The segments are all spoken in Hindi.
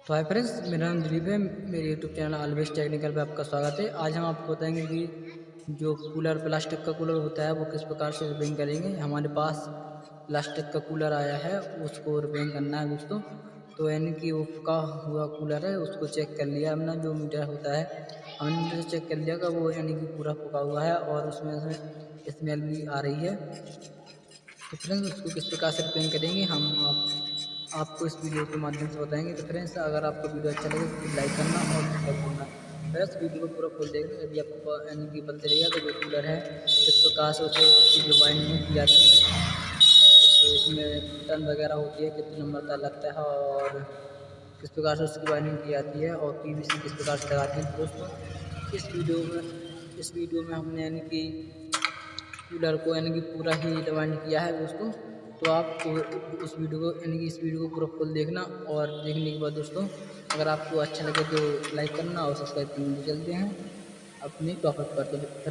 तो हाय फ्रेंड्स, मेरा नाम दिलीप है। मेरे यूट्यूब चैनल ऑलवेज टेक्निकल पे आपका स्वागत है। आज हम आपको बताएंगे कि जो कूलर प्लास्टिक का कूलर होता है वो किस प्रकार से रिपेयरिंग करेंगे। हमारे पास प्लास्टिक का कूलर आया है, उसको रिपेयरिंग करना है दोस्तों। तो यानी कि वो फुका हुआ कूलर है, उसको चेक कर लिया हमने। जो मीटर होता है हमने मीटर से चेक कर लिया कि वो यानी कि पूरा फुका हुआ है और उसमें से स्मेल भी आ रही है। तो फ्रेंड्स, उसको किस प्रकार से रिपेयरिंग करेंगे आपको इस वीडियो के माध्यम से बताएंगे। तो फ्रेंड्स, अगर आपको वीडियो अच्छा लगे तो लाइक करना और सब्सक्राइब करना। फ्रेंड्स, वीडियो को पूरा खोल देखना। यदि आपको यानी कि पता चलेगा तो जो कूलर है किस प्रकार से उसे उसकी जो वाइंडिंग की जाती है और जो उसमें बटन वगैरह होती है कितने नंबर का लगता है और किस प्रकार से उसकी वाइंडिंग की जाती है और पीवीसी किस प्रकार से लगाती है। दोस्तों, इस वीडियो में हमने यानी कि कूलर को यानी कि पूरा ही रिवाइंड किया है दोस्तों। तो आप इस वीडियो को यानी कि इस वीडियो को पूरा फुल देखना और देखने के बाद दोस्तों अगर आपको अच्छा लगे तो लाइक करना और सब्सक्राइब करना। तो चलते हैं अपने टॉपिक पर।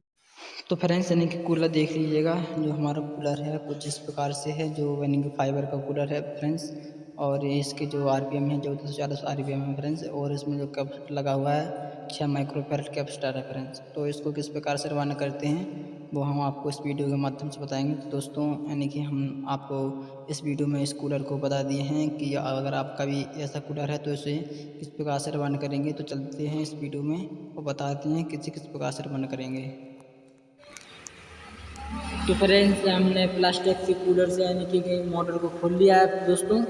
तो फ्रेंड्स, यानी कि कूलर देख लीजिएगा। जो हमारा कूलर है कुछ इस प्रकार से है, जो यानी कि फाइबर का कूलर है फ्रेंड्स। और इसके जो आरपीएम है 1440 आरपीएम है फ्रेंड्स। और इसमें जो कैपेसिटर लगा हुआ है 6 माइक्रोफैराड कैपेसिटर है फ्रेंड्स। तो इसको किस प्रकार से रवाना करते हैं वो हम आपको इस वीडियो के माध्यम से बताएंगे। तो दोस्तों, यानी कि हम आपको इस वीडियो में इस कूलर को बता दिए हैं कि अगर आपका भी ऐसा कूलर है तो इसे किस प्रकार से रवाना करेंगे। तो चलते हैं इस वीडियो में और बताते हैं किस प्रकार से रवाना करेंगे। तो फ्रेंड्स, हमने प्लास्टिक के कूलर से यानी कि मोटर को खोल लिया है दोस्तों।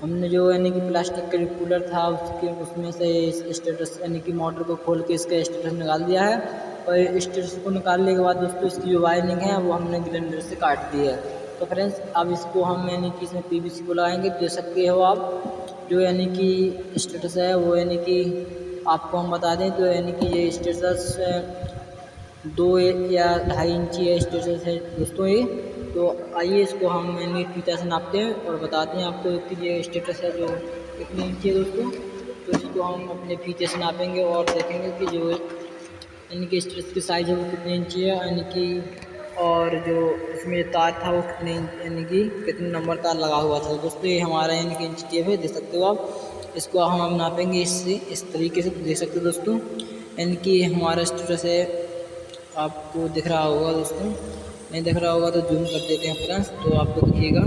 हमने जो यानी कि प्लास्टिक का कूलर था उसमें से स्टेटस यानी कि मोटर को खोल के इसका स्टेटस निकाल दिया है। और स्टेटस को निकालने के बाद दोस्तों इसकी जो वायरिंग है वो हमने ग्राइंडर से काट दी है। तो फ्रेंड्स, अब इसको हम यानी कि इसमें पीवीसी को लगाएंगे। देख सकते हो आप जो यानी कि स्टेटस है वो यानी कि आपको हम बता दें तो यानी कि ये स्टेटस 2 या 2.5 इंची है स्टेटस है दोस्तों ये। तो आइए इसको हम यानी फीता से नापते हैं और बताते हैं आपको कि ये स्टेटस है जो कितनी इंची है दोस्तों। तो इसको हम अपने फीते से नापेंगे और देखेंगे कि जो यानी कि स्टेटस की साइज़ है वो कितनी इंची है यानी कि। और जो इसमें तार था वो कितने यानी कि कितने नंबर तार लगा हुआ था दोस्तों। ये हमारा यानी कि इंची टेप है, देख सकते हो आप। इसको हम अब नापेंगे इससे इस तरीके से। देख सकते हो दोस्तों, यानी कि हमारा स्टेटस है आपको दिख रहा होगा दोस्तों। नहीं दिख रहा होगा तो जूम कर देते हैं फ्रेंड्स, तो आपको दिखिएगा।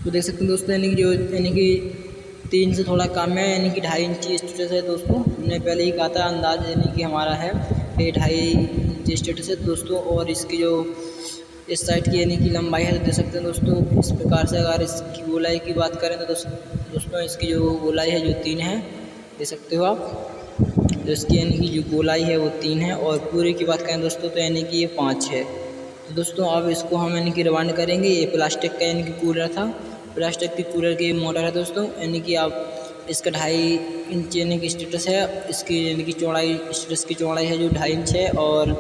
तो देख सकते हैं दोस्तों, यानी कि जो यानी कि 3 से थोड़ा कम है यानी कि 2.5 इंची स्टेटस है दोस्तों। हमने पहले ही कहा था अंदाज यानी कि हमारा है ये 2.5 इंची स्टेटस है दोस्तों। और इसकी जो इस साइड की यानी कि लंबाई है तो देख सकते हैं दोस्तों इस प्रकार से। अगर इसकी गोलाई की बात करें तो दोस्तों इसकी जो गोलाई है जो 3 है, देख सकते हो आप। तो इसकी यानी कि जो गोलाई है वो 3 है और पूरे की बात करें दोस्तों तो यानी कि ये 5 है। तो दोस्तों अब इसको हम यानी कि रिवाइंड करेंगे। ये प्लास्टिक का यानी कि कूलर था, प्लास्टिक के कूलर की मोटर है दोस्तों। यानी कि आप इसका 2.5 इंच यानी कि स्टेटस है। इसकी यानी कि चौड़ाई स्टेटस की चौड़ाई है जो 2.5 इंच है। और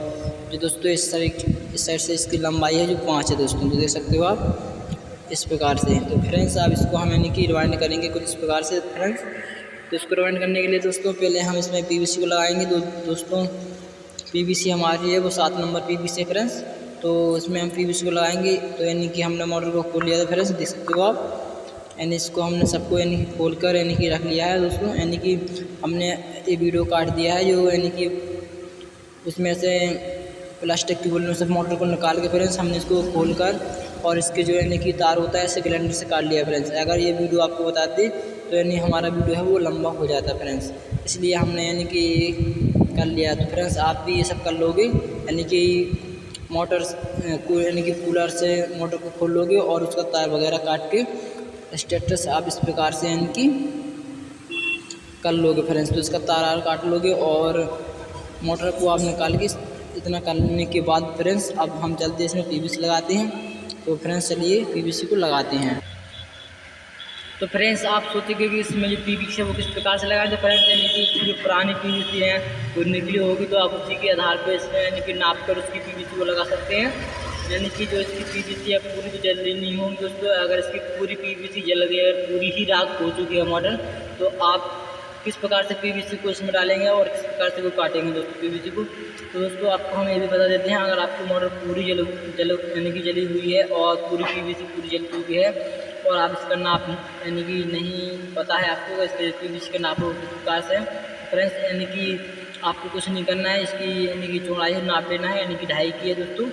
जो दोस्तों इस साइड से इसकी लंबाई है जो 5 है दोस्तों। तो देख सकते हो आप इस प्रकार से। तो फ्रेंड्स, अब इसको हम यानी कि रिवाइंड करेंगे कुछ इस प्रकार से फ्रेंड्स। तो इसको रिवाइंड करने के लिए दोस्तों पहले हम इसमें पीवीसी को लगाएंगे। दोस्तों पीवीसी हमारी है वो 7 नंबर पीवीसी है फ्रेंड्स। तो इसमें हम पीवीसी को लगाएंगे। तो यानी कि हमने मोटर को खोल लिया था फ्रेंड्स, देख सकते हो आप। यानी इसको हमने सबको यानी कि खोल कर यानी कि रख लिया है दोस्तों। यानी कि हमने ये वीडियो काट दिया है जो यानी कि उसमें से प्लास्टिक की बोल में से मोटर को निकाल के फ्रेंड्स हमने इसको खोल कर और इसके जो यानी कि तार होता है इसे ग्राइंडर से काट लिया फ्रेंड्स। अगर ये वीडियो आपको बताते तो यानी हमारा वीडियो है वो लंबा हो जाता फ्रेंड्स, इसलिए हमने यानी कि कर लिया। तो फ्रेंड्स, आप भी ये सब कर लोगे यानी कि मोटर को यानी कि कूलर से मोटर को खोल लोगे और उसका तार वगैरह काट के स्टेटस आप इस प्रकार से यानी कि कर लोगे फ्रेंड्स। तो इसका तार काट लोगे और मोटर को आप निकाल के इतना करने के बाद फ्रेंड्स अब हम जल्दी इसमें पीवीसी लगाते हैं। तो फ्रेंड्स चलिए पीवीसी को लगाते हैं। तो फ्रेंड्स, आप सोचेंगे कि इसमें जो पीवीसी है वो किस प्रकार से लगाएं। तो फ्रेंड्स, यानी कि जो पुरानी पीवीसी है वो निकली होगी तो आप उसी के आधार पर इसमें यानी कि नाप कर उसकी पीवीसी को लगा सकते हैं। यानी कि जो इसकी पीवीसी है पूरी तो जल नहीं होगी दोस्तों। अगर इसकी पूरी पीवीसी जल गई, अगर पूरी ही राख हो चुकी है मॉडल, तो आप किस प्रकार से पीवीसी को इसमें डालेंगे और किस प्रकार से वो काटेंगे दोस्तों पीवीसी को। तो दोस्तों आपको हम ये भी बता देते हैं, अगर आपकी मोटर पूरी जल यानी कि जली हुई है और पूरी पीवीसी पूरी जल चुकी है और आप इसका नाप यानी कि नहीं पता है आपको, इसके PVC का नाप किस प्रकार से फ्रेंड्स, यानी कि आपको कुछ नहीं करना है, इसकी यानी कि चौड़ाई नाप लेना है, यानी कि 2.5 की है दोस्तों।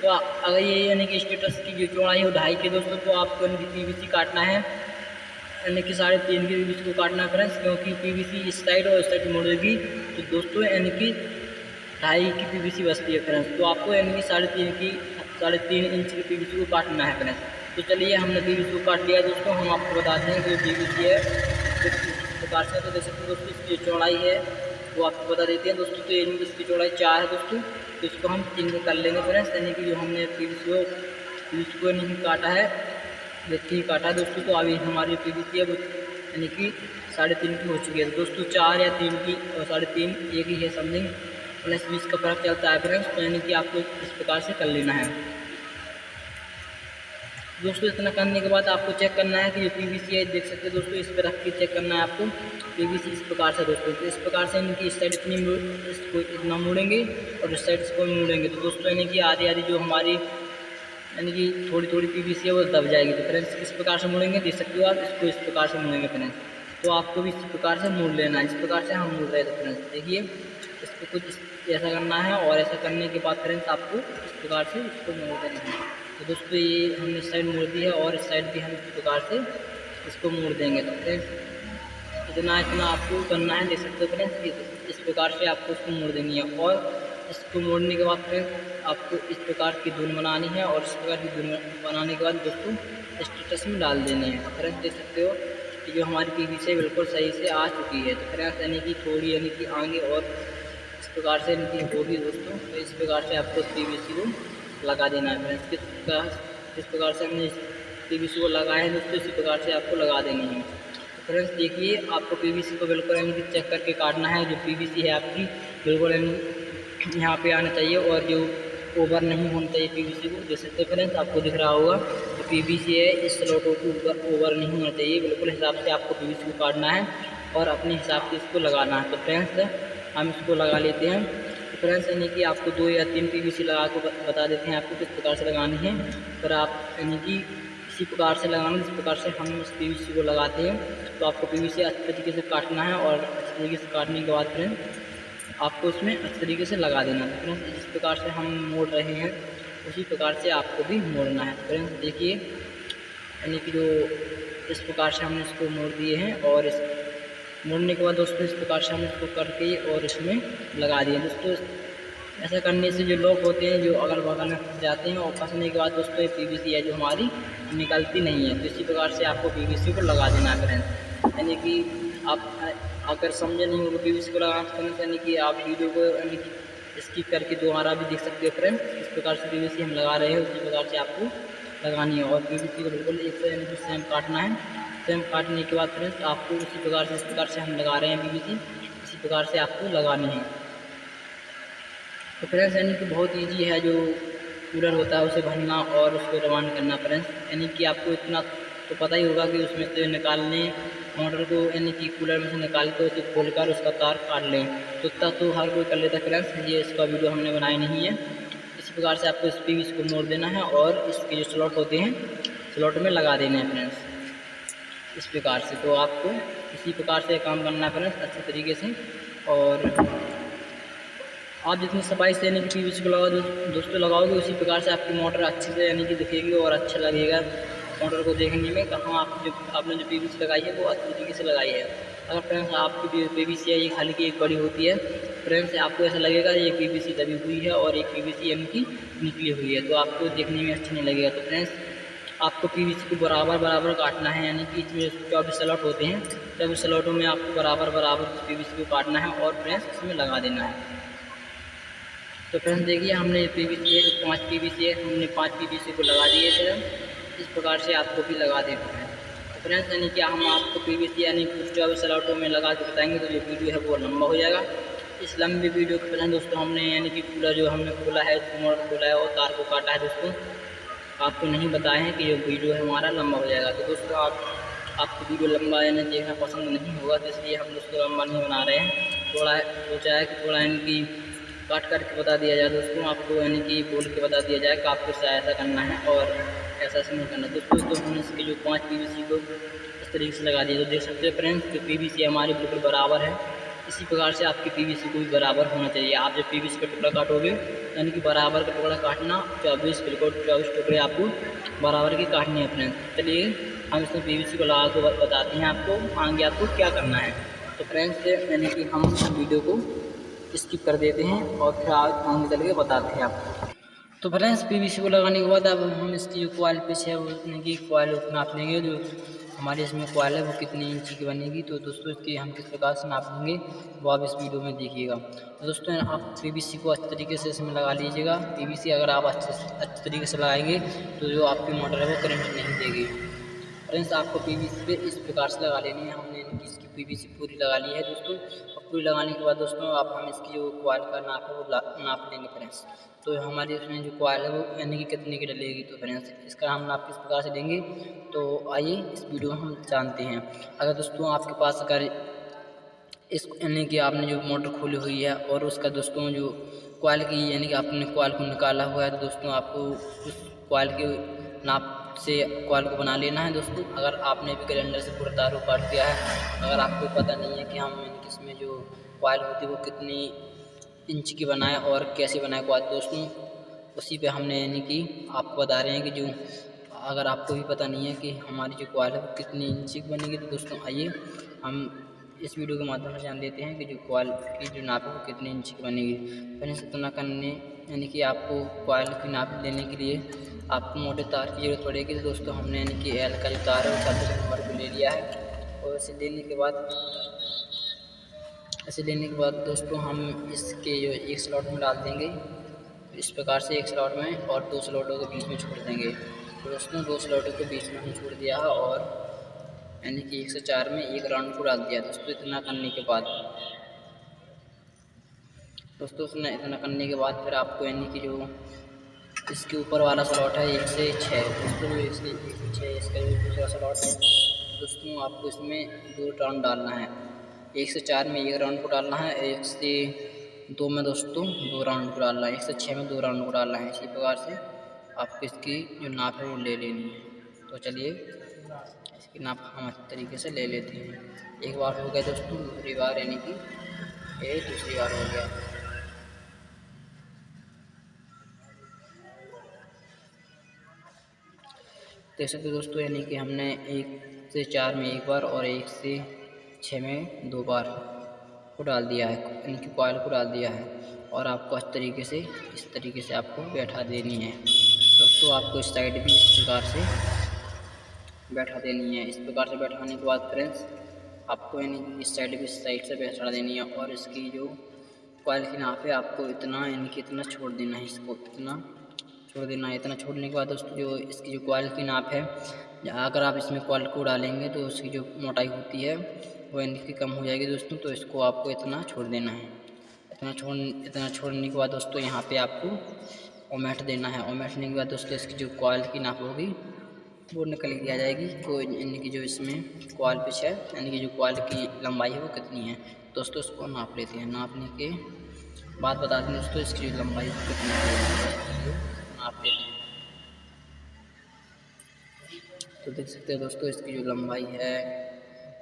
तो अगर ये यानी कि स्टेटस की जो चौड़ाई हो 2.5 की दोस्तों, तो आपको यानी कि PVC काटना है, यानी कि 3.5 के PVC को काटना है फ्रेंड्स, क्योंकि PVC इस साइड और इस साइड मुड़ेगी तो दोस्तों यानी कि 2.5 की PVC बचती है फ्रेंड्स। तो आपको यानी कि 3.5 इंच की PVC को काटना है फ्रेंड्स। तो चलिए हमने PVC को काट लिया दोस्तों। हम आपको बताते हैं कि जो PVC है तो इस प्रकार से, तो देख सकते हैं दोस्तों इसकी जो चौड़ाई है वो आपको बता देते हैं दोस्तों। तो यानी कि इसकी चौड़ाई 4 है दोस्तों, तो इसको हम 3 में कर लेंगे फ्रेंड्स, यानी कि जो हमने PVC को नहीं काटा है, देखते ही काटा है दोस्तों। तो अभी हमारी PVC है वो यानी कि 3.5 की हो चुकी है दोस्तों। 4 या 3 की और 3.5 एक ही है समथिंग, प्लस 20 का फर्क चलता है फ्रेंड्स। तो यानी कि आपको इस प्रकार से कर लेना है दोस्तों। इतना करने के बाद आपको चेक करना है कि जो PVC है, देख सकते हैं दोस्तों, इस पर रख के चेक करना है आपको। PVC इस प्रकार से दोस्तों, तो इस प्रकार से इनकी इस साइड इसको इतना मोड़ेंगे और इस साइड इसको मोड़ेंगे तो दोस्तों यानी कि आधी आधी जो हमारी यानी कि थोड़ी थोड़ी PVC है वो दब जाएगी। तो फ्रेंड्स किस प्रकार से मोड़ेंगे देख सकते हो आप, इसको इस प्रकार से मोड़ेंगे फ्रेंड्स। तो आपको भी इस प्रकार से मोड़ लेना है, इस प्रकार से हम मोड़ रहे थे फ्रेंड्स। देखिए इसको कुछ ऐसा करना है और ऐसा करने के बाद फ्रेंड्स आपको इस प्रकार से इसको मोड़ देना है। तो दोस्तों ये हमने इस साइड मोड़ दी है और इस साइड भी हम इस प्रकार से इसको मोड़ देंगे। तो फ्रेंड्स इतना आपको करना है, देख सकते हो फ्रेंड्स, इस प्रकार से आपको इसको मोड़ देनी है। और इसको मोड़ने के बाद फ्रेंड्स आपको इस प्रकार की धुन बनानी है और इस प्रकार की धुन बनाने के बाद दोस्तों स्टेटस में डाल देनी है। तो फ्रेंड्स देख सकते हो कि जो हमारी PVC बिल्कुल सही से आ चुकी है। तो फ्रेंड्स यानी कि थोड़ी यानी कि आगे और इस प्रकार से यानी कि होगी दोस्तों। तो इस प्रकार से आपको PVC को लगा देना है फ्रेंड्स। किस प्रकार से हमने PVC को लगाया है दोस्तों, इसी प्रकार से आपको लगा देनी है। तो फ्रेंड्स देखिए आपको PVC को बिल्कुल यानी कि चेक करके काटना है। जो PVC है आपकी बिल्कुल यहाँ पे आना चाहिए और जो ओवर नहीं होना चाहिए PVC को। जैसे तो फ्रेंड्स आपको दिख रहा होगा तो PVC है, इस स्लॉटों के ऊपर ओवर नहीं होना चाहिए, बिल्कुल हिसाब से आपको PVC को काटना है और अपने हिसाब से इसको लगाना है। तो फ्रेंड्स हम इसको लगा लेते हैं। तो फ्रेंड्स यानी कि आपको 2 या 3 PVC लगा कर बता देते हैं आपको किस प्रकार से लगानी है। पर आप यानी कि इसी प्रकार से लगाना, जिस प्रकार से हम इस PVC को लगाते हैं। तो आपको PVC अच्छे तरीके से काटना है और अच्छे तरीके से काटने के बाद फ्रेंड्स आपको इसमें अच्छे तरीके से लगा देना है। फ्रेंड्स जिस प्रकार से हम मोड़ रहे हैं उसी प्रकार से आपको भी मोड़ना है। फ्रेंड्स देखिए यानी कि जो इस प्रकार से हमने इसको मोड़ दिए हैं और इस मोड़ने के बाद दोस्तों इस प्रकार से हम इसको करके और इसमें लगा दिए दोस्तों। ऐसा करने से जो लोग होते हैं जो अगल बगल में फंस जाते हैं और फंसने के बाद दोस्तों ये PVC है जो हमारी निकलती नहीं है। तो इसी प्रकार से आपको PVC को लगा देना है फ्रेंड्स। यानी कि आप अगर समझे नहीं होगा PVC को लगाना फ्रेंड्स, यानी कि आप वीडियो को यानी कि स्किप करके दोबारा भी देख सकते हो फ्रेंड्स। इस प्रकार से PVC हम लगा रहे हैं उसी प्रकार से आपको लगानी है और PVC को बिल्कुल एक यानी कि सेम काटना है। सेम काटने के बाद फ्रेंड्स आपको उसी प्रकार से, इस प्रकार से हम लगा रहे हैं PVC, इसी प्रकार से आपको लगानी है। तो फ्रेंड्स यानी कि बहुत ईजी है, जो कूलर होता है उसे भरना और उसको रवान करना फ्रेंड्स। यानी कि आपको इतना तो पता ही होगा कि उसमें से निकालने मोटर को यानी कि कूलर में से निकाल कर उसे खोलकर उसका तार काट लें। तो इतना तो हर कोई कर लेता है फ्रेंड्स, ये इसका वीडियो हमने बनाया नहीं है। इसी प्रकार से आपको इस PVC को मोड़ देना है और इसके जो स्लॉट होते हैं स्लॉट में लगा देने हैं फ्रेंड्स इस प्रकार से। तो आपको इसी प्रकार से काम करना है फ्रेंड्स अच्छे तरीके से। और आप जितनी सफाई से यानी कि PVC को दोस्तों लगाओगे उसी प्रकार से आपकी मोटर अच्छे से यानी कि दिखेगी और अच्छा लगेगा मोटर को देखने में। कहाँ आपने जो PVC लगाई है वो अच्छी तरीके से लगाई है। अगर फ्रेंड्स आपकी PVC है ये खाली की एक बड़ी होती है फ्रेंड्स, आपको ऐसा लगेगा ये PVC दबी हुई है और एक PVC यानी कि निकली हुई है, तो आपको देखने में अच्छा नहीं लगेगा। तो फ्रेंड्स आपको PVC को बराबर काटना है, यानी कि इसमें 24 स्लॉट होते हैं, 24 स्लॉटों में आपको बराबर PVC को काटना है और फ्रेंड्स इसमें लगा देना है। तो फ्रेंड्स देखिए हमने PVC है 5 PVC है, हमने 5 PVC को लगा दिए थे। इस प्रकार से आपको भी लगा देना है। तो फ्रेंड्स यानी कि हम आपको PVC यानी 24 स्लॉटों में लगा के बताएंगे तो जो वीडियो है वो लंबा हो जाएगा। इस लंबी वीडियो के पहले दोस्तों हमने यानी कि कूलर जो हमने खोला है, मोटर खोला है और तार को काटा है दोस्तों, आपको नहीं बताए हैं कि ये वीडियो है हमारा लंबा हो जाएगा। तो दोस्तों आपको वीडियो लंबा यानी देखना पसंद नहीं होगा, तो इसलिए हम दोस्तों लंबा नहीं बना रहे हैं। थोड़ा सोचा है कि थोड़ा यानी कि काट करके बता दिया जाए दोस्तों, आपको यानी कि बोल के बता दिया जाए कि आपको ऐसा करना है। और ऐसा नहीं करना दोस्तों। तो हमने इसके जो 5 पीवीसी को इस तरीके से लगा दिया। तो देख सकते हैं फ्रेंड्स जो पीवीसी हमारे बिल्कुल बराबर है। इसी प्रकार से आपकी पीवीसी को भी बराबर होना चाहिए। आप जब पीवीसी का टुकड़ा काटोगे यानी कि बराबर का टुकड़ा काटना, 24 बिल्कुल 24 टुकड़े आपको बराबर के काटने हैं फ्रेंड्स। चलिए हम इसमें पीवीसी को लगा के बताते हैं आपको आगे आपको क्या करना है। तो फ्रेंड्स यानी कि हम वीडियो को स्किप कर देते हैं और फिर आगे चल के बताते हैं आपको। तो फ्रेंड्स पीवीसी को लगाने के बाद अब हम इसकी जो कॉइल पिच है वो की कॉइल नाप लेंगे। जो हमारी इसमें कॉइल है वो कितनी इंची की बनेगी। तो दोस्तों इसकी हम किस प्रकार से नाप लेंगे वो आप इस वीडियो में देखिएगा। तो दोस्तों आप पीवीसी को अच्छे तरीके से इसमें लगा लीजिएगा। पीवीसी अगर आप अच्छे तरीके से लगाएंगे तो जो आपकी मोटर है वो करंट नहीं देगी। फ्रेंड्स आपको पीवीसी पे इस प्रकार से लगा लेनी है। हमने इसकी पीवीसी पूरी लगा ली है दोस्तों। और पूरी लगाने के बाद दोस्तों आप हम इसकी जो कॉइल का नाप है वो नाप लेंगे फ्रेंड्स। तो हमारी इसमें जो कॉइल है वो यानी कि कितने की डलेगी। तो फ्रेंड्स इसका हम नाप किस प्रकार से लेंगे तो आइए इस वीडियो में हम जानते हैं। अगर दोस्तों आपके पास अगर इस यानी कि आपने जो मोटर खोली हुई है और उसका दोस्तों जो कॉइल की यानी कि आपने कॉइल को निकाला हुआ है तो दोस्तों आपको उस कॉइल के नाप से कॉइल को बना लेना है दोस्तों। अगर आपने भी कैलेंडर से पूरा तार काट दिया है, अगर आपको पता नहीं है कि हम इसमें जो कॉइल होती है वो कितनी इंच की बनाए और कैसे बनाए कॉइल दोस्तों, उसी पे हमने यानी कि आपको बता रहे हैं कि जो अगर आपको भी पता नहीं है कि हमारी जो कॉइल है वो कितनी इंच की बनेगी। तो दोस्तों आइए हम इस वीडियो के माध्यम से जान लेते हैं कि जो कॉइल की जो नाप है वो कितनी इंच की बनेगी। फ्रेंड्स इतना करने यानी कि आपको कॉइल की नाप लेने के लिए आपको मोटे तार की ज़रूरत पड़ेगी। तो दोस्तों हमने यानी कि एल का जो तार है वो 26 नंबर को ले लिया है। और इसे लेने के बाद दोस्तों हम इसके जो एक स्लॉट में डाल देंगे इस प्रकार से, एक स्लॉट में और 2 स्लॉटों के बीच में छोड़ देंगे। तो दोस्तों 2 स्लॉटों के बीच में हम छोड़ दिया है और यानी कि 1 से 4 में एक राउंड को डाल दिया दोस्तों। इतना करने के बाद फिर आपको यानी कि जो इसके ऊपर वाला स्लॉट है 1 से 6 दोस्तों, जो इसके 1 से 6 इसका जो दूसरा स्लॉट है दोस्तों आपको इसमें 2 राउंड डालना है। 1 से 4 में 1 राउंड को डालना है, 1 से 2 में दोस्तों 2 राउंड को डालना है, 1 से 6 में 2 राउंड को डालना है। इसी प्रकार से आपको इसकी जो नाप है वो ले लेनी है। तो चलिए इसकी नाप हम अच्छे तरीके से ले लेते हैं। एक बार हो गया दोस्तों, दूसरी बार यानी कि ये दूसरी बार हो गया। देख सकते दोस्तों यानी कि हमने 1 से 4 में 1 बार और 1 से 6 में 2 बार को डाल दिया है, यानी कि कॉइल को डाल दिया है। और आपको अच्छे तरीके से इस तरीके से आपको बैठा देनी है दोस्तों। आपको इस साइड भी इस प्रकार से बैठा देनी है। इस प्रकार से बैठाने के बाद फ्रेंड्स आपको यानी इस साइड भी इस साइड से बैठा देनी है। और इसकी जो कॉइल की नाप है आपको इतना यानी कि इतना छोड़ देना है, इसको इतना छोड़ देना है। इतना छोड़ने के बाद दोस्तों जो इसकी जो कॉइल की नाप है, अगर आप इसमें कॉइल को डालेंगे तो उसकी जो मोटाई होती है वो यानी कि कम हो जाएगी दोस्तों। तो इसको आपको इतना छोड़ देना है। इतना छोड़ने के बाद दोस्तों यहाँ पे आपको ओमेट देना है। ओमेटने के बाद दोस्तों इसकी जो कॉइल की नाप होगी वो निकल के आ जाएगी। तो यानी कि जो इसमें कॉइल पिच है यानी कि जो कॉइल की लंबाई है वो कितनी है दोस्तों, उसको नाप लेते हैं। नापने के बाद बताते हैं दोस्तों इसकी जो लंबाई कितनी है, नाप लेते हैं। तो देख सकते हैं दोस्तों इसकी जो लंबाई है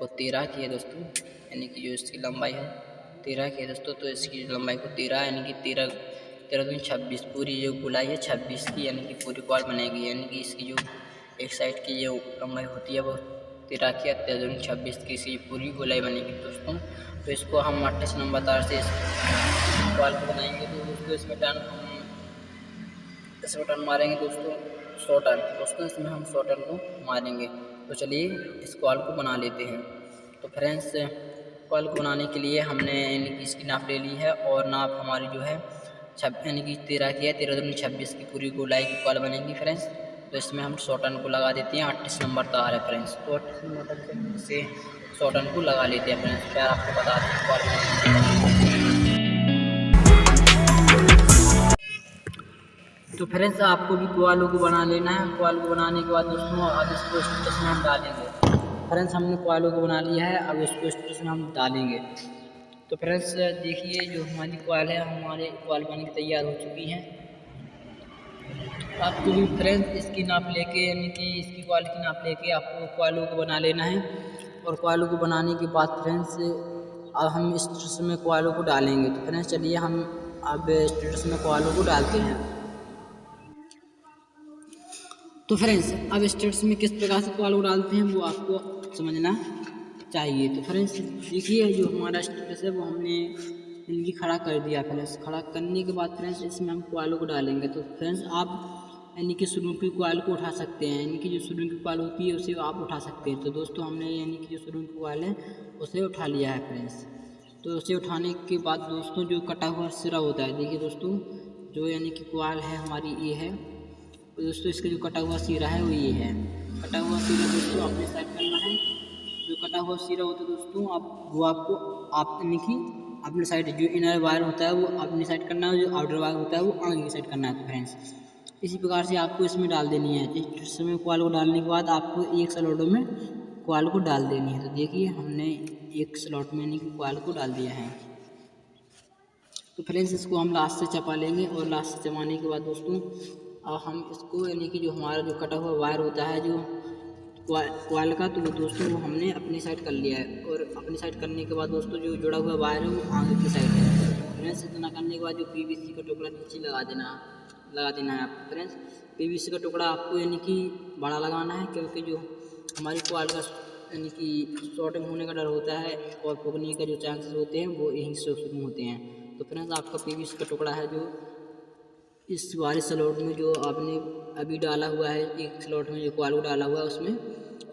वो 13 की है दोस्तों, यानी कि जो इसकी लंबाई है 13 की है दोस्तों। तो इसकी लंबाई को 13 यानी कि 13 दूनी 26, पूरी जो गोलाई है 26 की यानी कि पूरी कॉइल बनेगी। यानी कि इसकी जो एक साइड की जो लंबाई होती है वो 13 की, 13 दूनी 26 की इसकी पूरी गोलाई बनेगी दोस्तों। तो इसको हम 28 नंबर तार से इस कॉइल को बनाएंगे। तो दोस्तों इसमें टर्न मारेंगे दोस्तों 100 टर्न दोस्तों, इसमें हम 100 टर्न को मारेंगे। तो चलिए इस कॉइल को बना लेते हैं। तो फ्रेंड्स कॉइल को बनाने के लिए हमने यानी कि इसकी नाप ले ली है और नाप हमारी जो है यानी कि 13 की है, 13 दूनी 26 की पूरी गोलाई की कॉइल बनेगी फ्रेंड्स। तो इसमें हम 100 टर्न को लगा देते हैं। 28 नंबर तार है फ्रेंड्स, तो 28 नंबर तक से 100 टर्न को लगा लेते हैं फ्रेंड्स। फिर आपको बता दें कॉइल। तो फ्रेंड्स आपको भी कॉइल को बना लेना है। कॉइल को बनाने के बाद दोस्तों अब इसको स्टेटस में हम डालेंगे। फ्रेंड्स हमने कॉइल को बना लिया है, अब इसको स्टेटस में हम डालेंगे। तो फ्रेंड्स देखिए जो हमारी कॉइल है, हमारे कॉइल बनने की तैयार हो चुकी है। आपको भी फ्रेंड्स इसकी नाप लेके यानी कि इसकी क्वालिटी नाप लेके आपको कॉइलों को बना लेना है। और कॉइलों को बनाने के बाद फ्रेंड्स अब हम स्टेटस में कॉइलों को डालेंगे। तो फ्रेंड्स चलिए हम अब स्टेटस में कॉइलों को डालते हैं। तो फ्रेंड्स अब स्टेटस में किस प्रकार से कॉइल को डालते हैं वो आपको समझना चाहिए। तो फ्रेंड्स देखिए जो हमारा स्टेटस है वो हमने इनकी खड़ा कर दिया। फ्रेंड्स खड़ा करने के बाद फ्रेंड्स इसमें हम कॉइलों को डालेंगे। तो फ्रेंड्स आप यानी कि शुरू की कॉइल को उठा सकते हैं, यानी कि जो शुरू की कॉइल होती है उसे आप उठा सकते हैं। तो दोस्तों हमने यानी कि जो शुरू की कॉइल है उसे उठा लिया है फ्रेंड्स। तो उसे उठाने के बाद दोस्तों जो कटा हुआ सिरा होता है, देखिए दोस्तों जो यानी कि कॉइल है हमारी ये है। तो दोस्तों इसका जो कटा हुआ सिरा है वो ये है। कटा हुआ सिरा दोस्तों अपने साइड करना है। जो कटा हुआ सिरा होता है दोस्तों वो आपको आप यानी कि अपने साइड जो इनर वायर होता है वो अपनी साइड करना है, जो आउटर वायर होता है वो आगे की साइड करना है। तो फ्रेंड्स इसी प्रकार से आपको इसमें डाल देनी है। इस समय कॉइल को डालने के बाद आपको एक स्लॉट में कॉइल को डाल देनी है। तो देखिए हमने एक स्लॉट में यानी कि कॉइल को डाल दिया है। तो फ्रेंड्स इसको हम लास्ट से चपा लेंगे और लास्ट से चपाने के बाद दोस्तों हम इसको यानी कि जो हमारा जो कटा हुआ वायर होता है जो कॉइल का, तो दोस्तों वो हमने अपनी साइड कर लिया है। और अपनी साइड करने के बाद दोस्तों जो जुड़ा हुआ वायर है वो आगे की साइड है। फ्रेंड्स इतना करने के बाद जो पीवीसी का टुकड़ा नीचे लगा देना है आपको। फ्रेंड्स पीवीसी का टुकड़ा आपको यानी कि बड़ा लगाना है, क्योंकि जो हमारी कॉइल का यानी कि शॉर्टिंग होने का डर होता है और फूकने का जो चांसेस होते हैं वो यहीं से शुरू होते हैं। तो फ्रेंड्स आपका पीवीसी का टुकड़ा है जो इस वाले स्लॉट में जो आपने अभी डाला हुआ है, एक स्लॉट में जो कॉइल को डाला हुआ है उसमें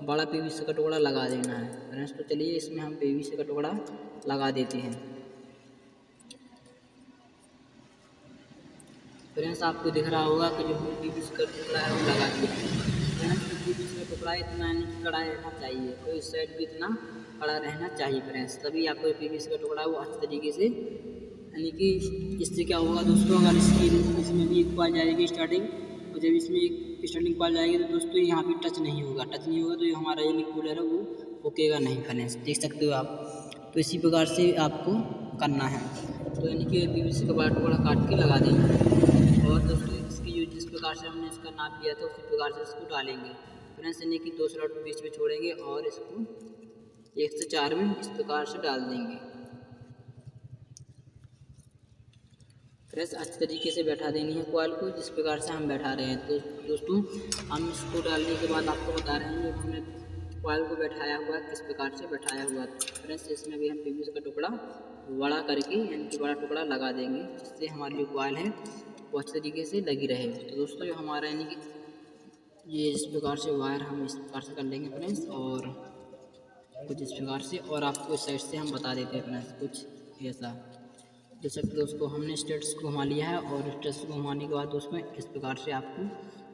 बड़ा पीवीसी का टुकड़ा लगा देना है फ्रेंड्स। तो चलिए इसमें हम पीवीसी का टुकड़ा लगा देते हैं। फ्रेंड्स आपको दिख रहा होगा कि जो पीवीसी का टुकड़ा है वो लगा दिया है। फ्रेंड्स पीवीसी का टुकड़ा इतना कड़ा रहना चाहिए, तो इस साइड भी इतना कड़ा रहना चाहिए फ्रेंड्स, तभी आपको पीवीसी का टुकड़ा वो अच्छे तरीके से यानी कि इससे क्या होगा दोस्तों, अगर इसमें भी एक कॉइल जाएगी स्टार्टिंग, और जब इसमें एक स्टार्टिंग कॉइल जाएगी तो दोस्तों यहाँ पे टच नहीं होगा तो ये हमारा यानी कूलर है वो फूकेगा नहीं फ्रेंड्स, देख सकते हो आप। तो इसी प्रकार से आपको करना है। तो यानी कि पीवीसी का बड़ा टुकड़ा काट के लगा देंगे। और दोस्तों इसकी जो जिस प्रकार से हमने इसका नाप लिया था उसी प्रकार से इसको डालेंगे फ्रेंड्स, यानी कि 2 स्लॉट बीच में छोड़ेंगे और इसको 1 से 4 में इस प्रकार से डाल देंगे। फ्रेंड्स अच्छे तरीके से बैठा देनी है कॉइल को, जिस प्रकार से हम बैठा रहे हैं। तो दोस्तों हम इसको डालने के बाद आपको बता रहे हैं जो हमने कॉइल को बैठाया हुआ है किस प्रकार से बैठाया हुआ है। फ्रेंड्स इसमें भी हम पीवीसी का टुकड़ा बड़ा करके यानी कि बड़ा टुकड़ा लगा देंगे, जिससे हमारी जो कॉइल है वो अच्छे तरीके से लगी रहे। तो दोस्तों जो हमारा यानी कि ये इस प्रकार से वायर हम इस प्रकार से कर लेंगे फ्रेंड्स, और कुछ इस प्रकार से, और आपको इस साइड से हम बता देते हैं फ्रेंड्स कुछ ऐसा। देख सकते हो दोस्तों हमने स्टेटस को घुमा लिया है, और स्टेटस को घुमाने के बाद दोस्तों इस प्रकार से आपको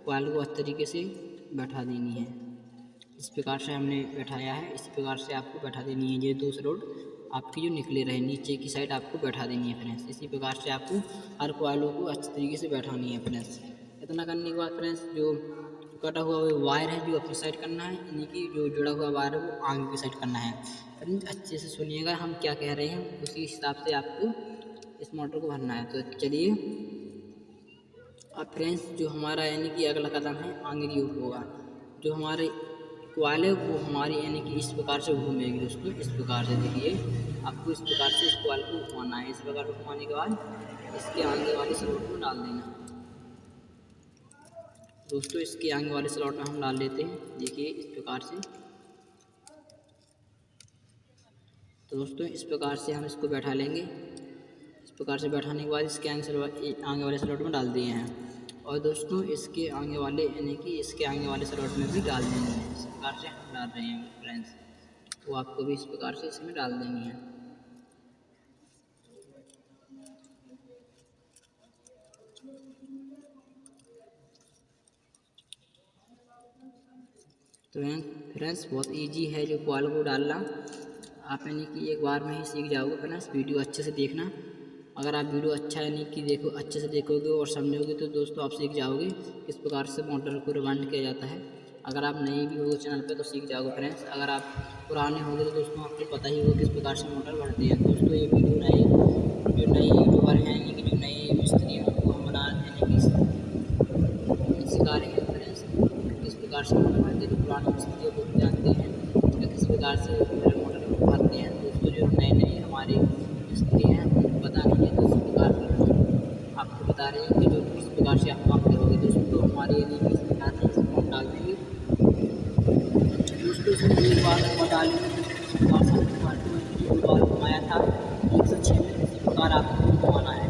कॉइल को अच्छे तरीके से बैठा देनी है। इस प्रकार से हमने बैठाया है, इस प्रकार से आपको बैठा देनी है। ये 2 स्लॉट आपकी जो निकले रहे नीचे की साइड आपको बैठा देनी है फ्रेंड्स। इसी प्रकार से आपको हर कॉइलों को अच्छे तरीके से बैठानी है फ्रेंड्स। इतना करने के बाद फ्रेंड्स जो कटा हुआ वायर है जो अपनी साइड करना है, यानी कि जो जुड़ा हुआ वायर है वो आगे की साइड करना है फ्रेंड्स। अच्छे से सुनिएगा हम क्या कह रहे हैं, उसी हिसाब से आपको इस मोटर को भरना है। तो चलिए अब फ्रेंड्स जो हमारा यानी कि अगला कदम है आगे की ओर होगा। जो हमारे कॉइल है वो हमारी यानी कि इस प्रकार से घूमेगी दोस्तों, इस प्रकार से देखिए आपको इस प्रकार से इस कॉइल को घुमाना है। इस प्रकार से घुमाने के बाद इसके आगे वाले स्लॉट में डाल देना दोस्तों। इसके आगे वाले स्लॉट में हम डाल लेते हैं, देखिए इस प्रकार से। तो दोस्तों इस प्रकार से हम इसको बैठा लेंगे। इस प्रकार से बैठाने के बाद इसके आगे वाले स्लॉट में डाल दिए हैं, और दोस्तों इसके आगे वाले यानी कि इसके आगे वाले स्लॉट में भी डाल देंगे। इस प्रकार से हम डाल रहे हैं फ्रेंड्स, तो आपको भी इस प्रकार से इसमें डाल देनी है। तो फ्रेंड्स बहुत इजी है जो कॉइल को डालना, आप यानी कि एक बार में ही सीख जाओगे फ्रेंड्स। वीडियो अच्छे से देखना, अगर आप वीडियो अच्छा यानी कि देखो अच्छे से देखोगे और समझोगे तो दोस्तों आप सीख जाओगे किस प्रकार से मोटर को रिवाइंड किया जाता है। अगर आप नए भी हो चैनल पे तो सीख जाओगे फ्रेंड्स, अगर आप पुराने होंगे तो दोस्तों आपको पता ही होगा किस प्रकार से मोटर बढ़ती है। दोस्तों ये वीडियो जो नए यूट्यूबर हैं यानी कि जो नए मिस्त्री हैं उनको हम बना यानी कि प्रकार से मेरे मॉडल आते हैं दोस्तों। जो नए नए हमारे मिस्त्री हैं उनको पता नहीं है, तो इस प्रकार से हम आपको बता रहे हैं कि जो किस प्रकार से आप काम करोगे दोस्तों। तो हमारे यानी कि इस प्रकार से इसको हम डाल देंगे दोस्तों। इसमें एक बार और डालेंगे दोस्तों, इस प्रकार से आपको क्वालिटी जो बार घुमाया था 106 में, इसी प्रकार आपको घुमाना है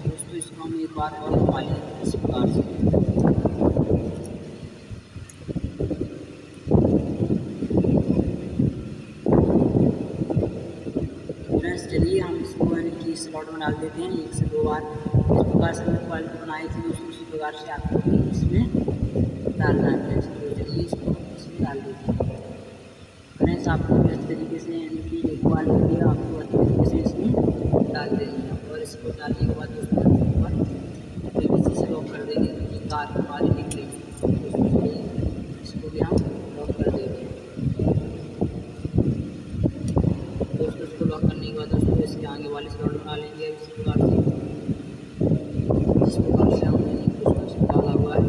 दोस्तों। इसको हम एक बार और घुमा लेंगे इस प्रकार से। फ्रेंड्स चलिए हम इसको यानी कि स्लॉट में डाल देते हैं 1 से 2 बार। इस प्रकार से हमने क्वालिटी बनाई थी दोस्तों, उसी प्रकार से आपको इसमें डालना है फ्रेंड्स। तो चलिए इसको हम इसमें डाल देते हैं फ्रेंड्स। आपको भी अच्छे तरीके से यानी कि जो क्वालिटी है आपको अच्छे तरीके से इसमें डाल देनी है, और इसको डालने के बाद दोस्तों ऊपर PVC से लॉक कर देंगे क्योंकि तार हमारी निकलेगी दोस्तों। इसको भी हम लॉक कर देते हैं दोस्तों। इसको लॉक करने के बाद दोस्तों इसके आगे वाले स्लॉट बना लेंगे इसी प्रकार से, जिस प्रकार से हमने उसको डाला हुआ है।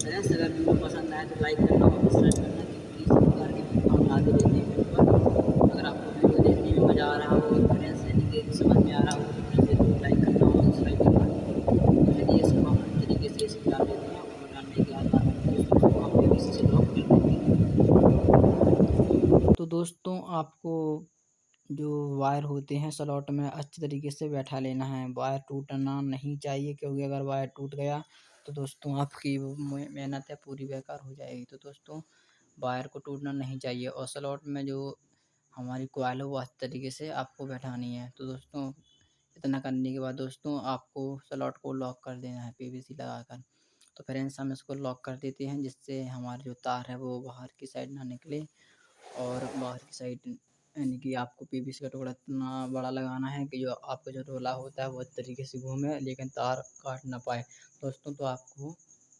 फ्रेंड्स अगर वीडियो पसंद आए तो लाइक करना और सब्सक्राइब करना, क्योंकि इस प्रकार के वीडियो हम लाते रहते हैं यूट्यूब पर। अगर आपको वीडियो देखने में मज़ा आ रहा हो, फ्रेंड्स यानी कि समझ में आ रहा हो, तो फ्रेंड्स तो लाइक करना और सब्सक्राइब करना। तो चलिए इसको हम अच्छे तरीके से इसमें डाल देते हैं, और डालने के बाद दोस्तों हम PVC से लॉक कर देंगे। तो दोस्तों आपको जो वायर होते हैं स्लॉट में अच्छे तरीके से बैठा लेना है। वायर टूटना नहीं चाहिए, क्योंकि अगर वायर टूट गया तो दोस्तों आपकी मेहनत है पूरी बेकार हो जाएगी। तो दोस्तों वायर को टूटना नहीं चाहिए, और स्लॉट में जो हमारी कॉइल है वो अच्छे तरीके से आपको बैठानी है। तो दोस्तों इतना करने के बाद दोस्तों आपको स्लॉट को लॉक कर देना है PVC लगाकर। तो फ्रेंड्स हम इसको लॉक कर देते हैं, जिससे हमारी जो तार है वो बाहर की साइड ना निकले, और बाहर की साइड यानी कि आपको PVC का टुकड़ा इतना बड़ा लगाना है कि जो आपका जो रोला होता है वो अच्छे तरीके से घूमे, लेकिन तार काट ना पाए दोस्तों। तो आपको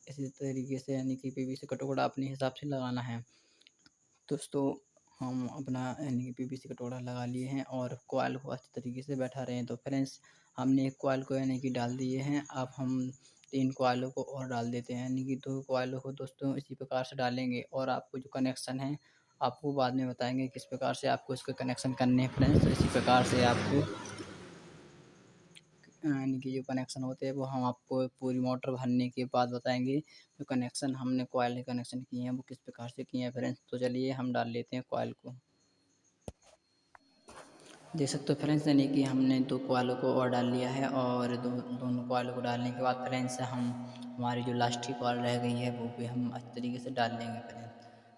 इसी तरीके से यानी कि PVC का टुकड़ा अपने हिसाब से लगाना है दोस्तों। हम अपना यानी कि PVC का टुकड़ा लगा लिए हैं और कॉइल को अच्छे तरीके से बैठा रहे हैं। तो फ्रेंड्स हमने एक कॉइल को यानी कि डाल दिए हैं, अब हम 3 कॉइलों को और डाल देते हैं, यानी कि 2 कॉइलों को दोस्तों इसी प्रकार से डालेंगे। और आपको जो कनेक्शन है आपको बाद में बताएंगे किस प्रकार से आपको इसका कनेक्शन करने हैं फ्रेंड्स। तो इसी प्रकार से आपको यानी कि जो कनेक्शन होते हैं वो हम आपको पूरी मोटर भरने के बाद बताएंगे। जो कनेक्शन हमने कॉइल के कनेक्शन किए हैं वो किस प्रकार से किए हैं फ्रेंड्स। तो चलिए हम डाल लेते हैं कॉइल को। देख सकते हो फ्रेंड्स यानी कि हमने 2 कॉइलों को और डाल लिया है, और दोनों कॉइलों को डालने के बाद फ्रेंड्स हम हमारी जो लास्ट की कॉइल रह गई है वो भी हम अच्छे तरीके से डाल लेंगे फ्रेंड्स।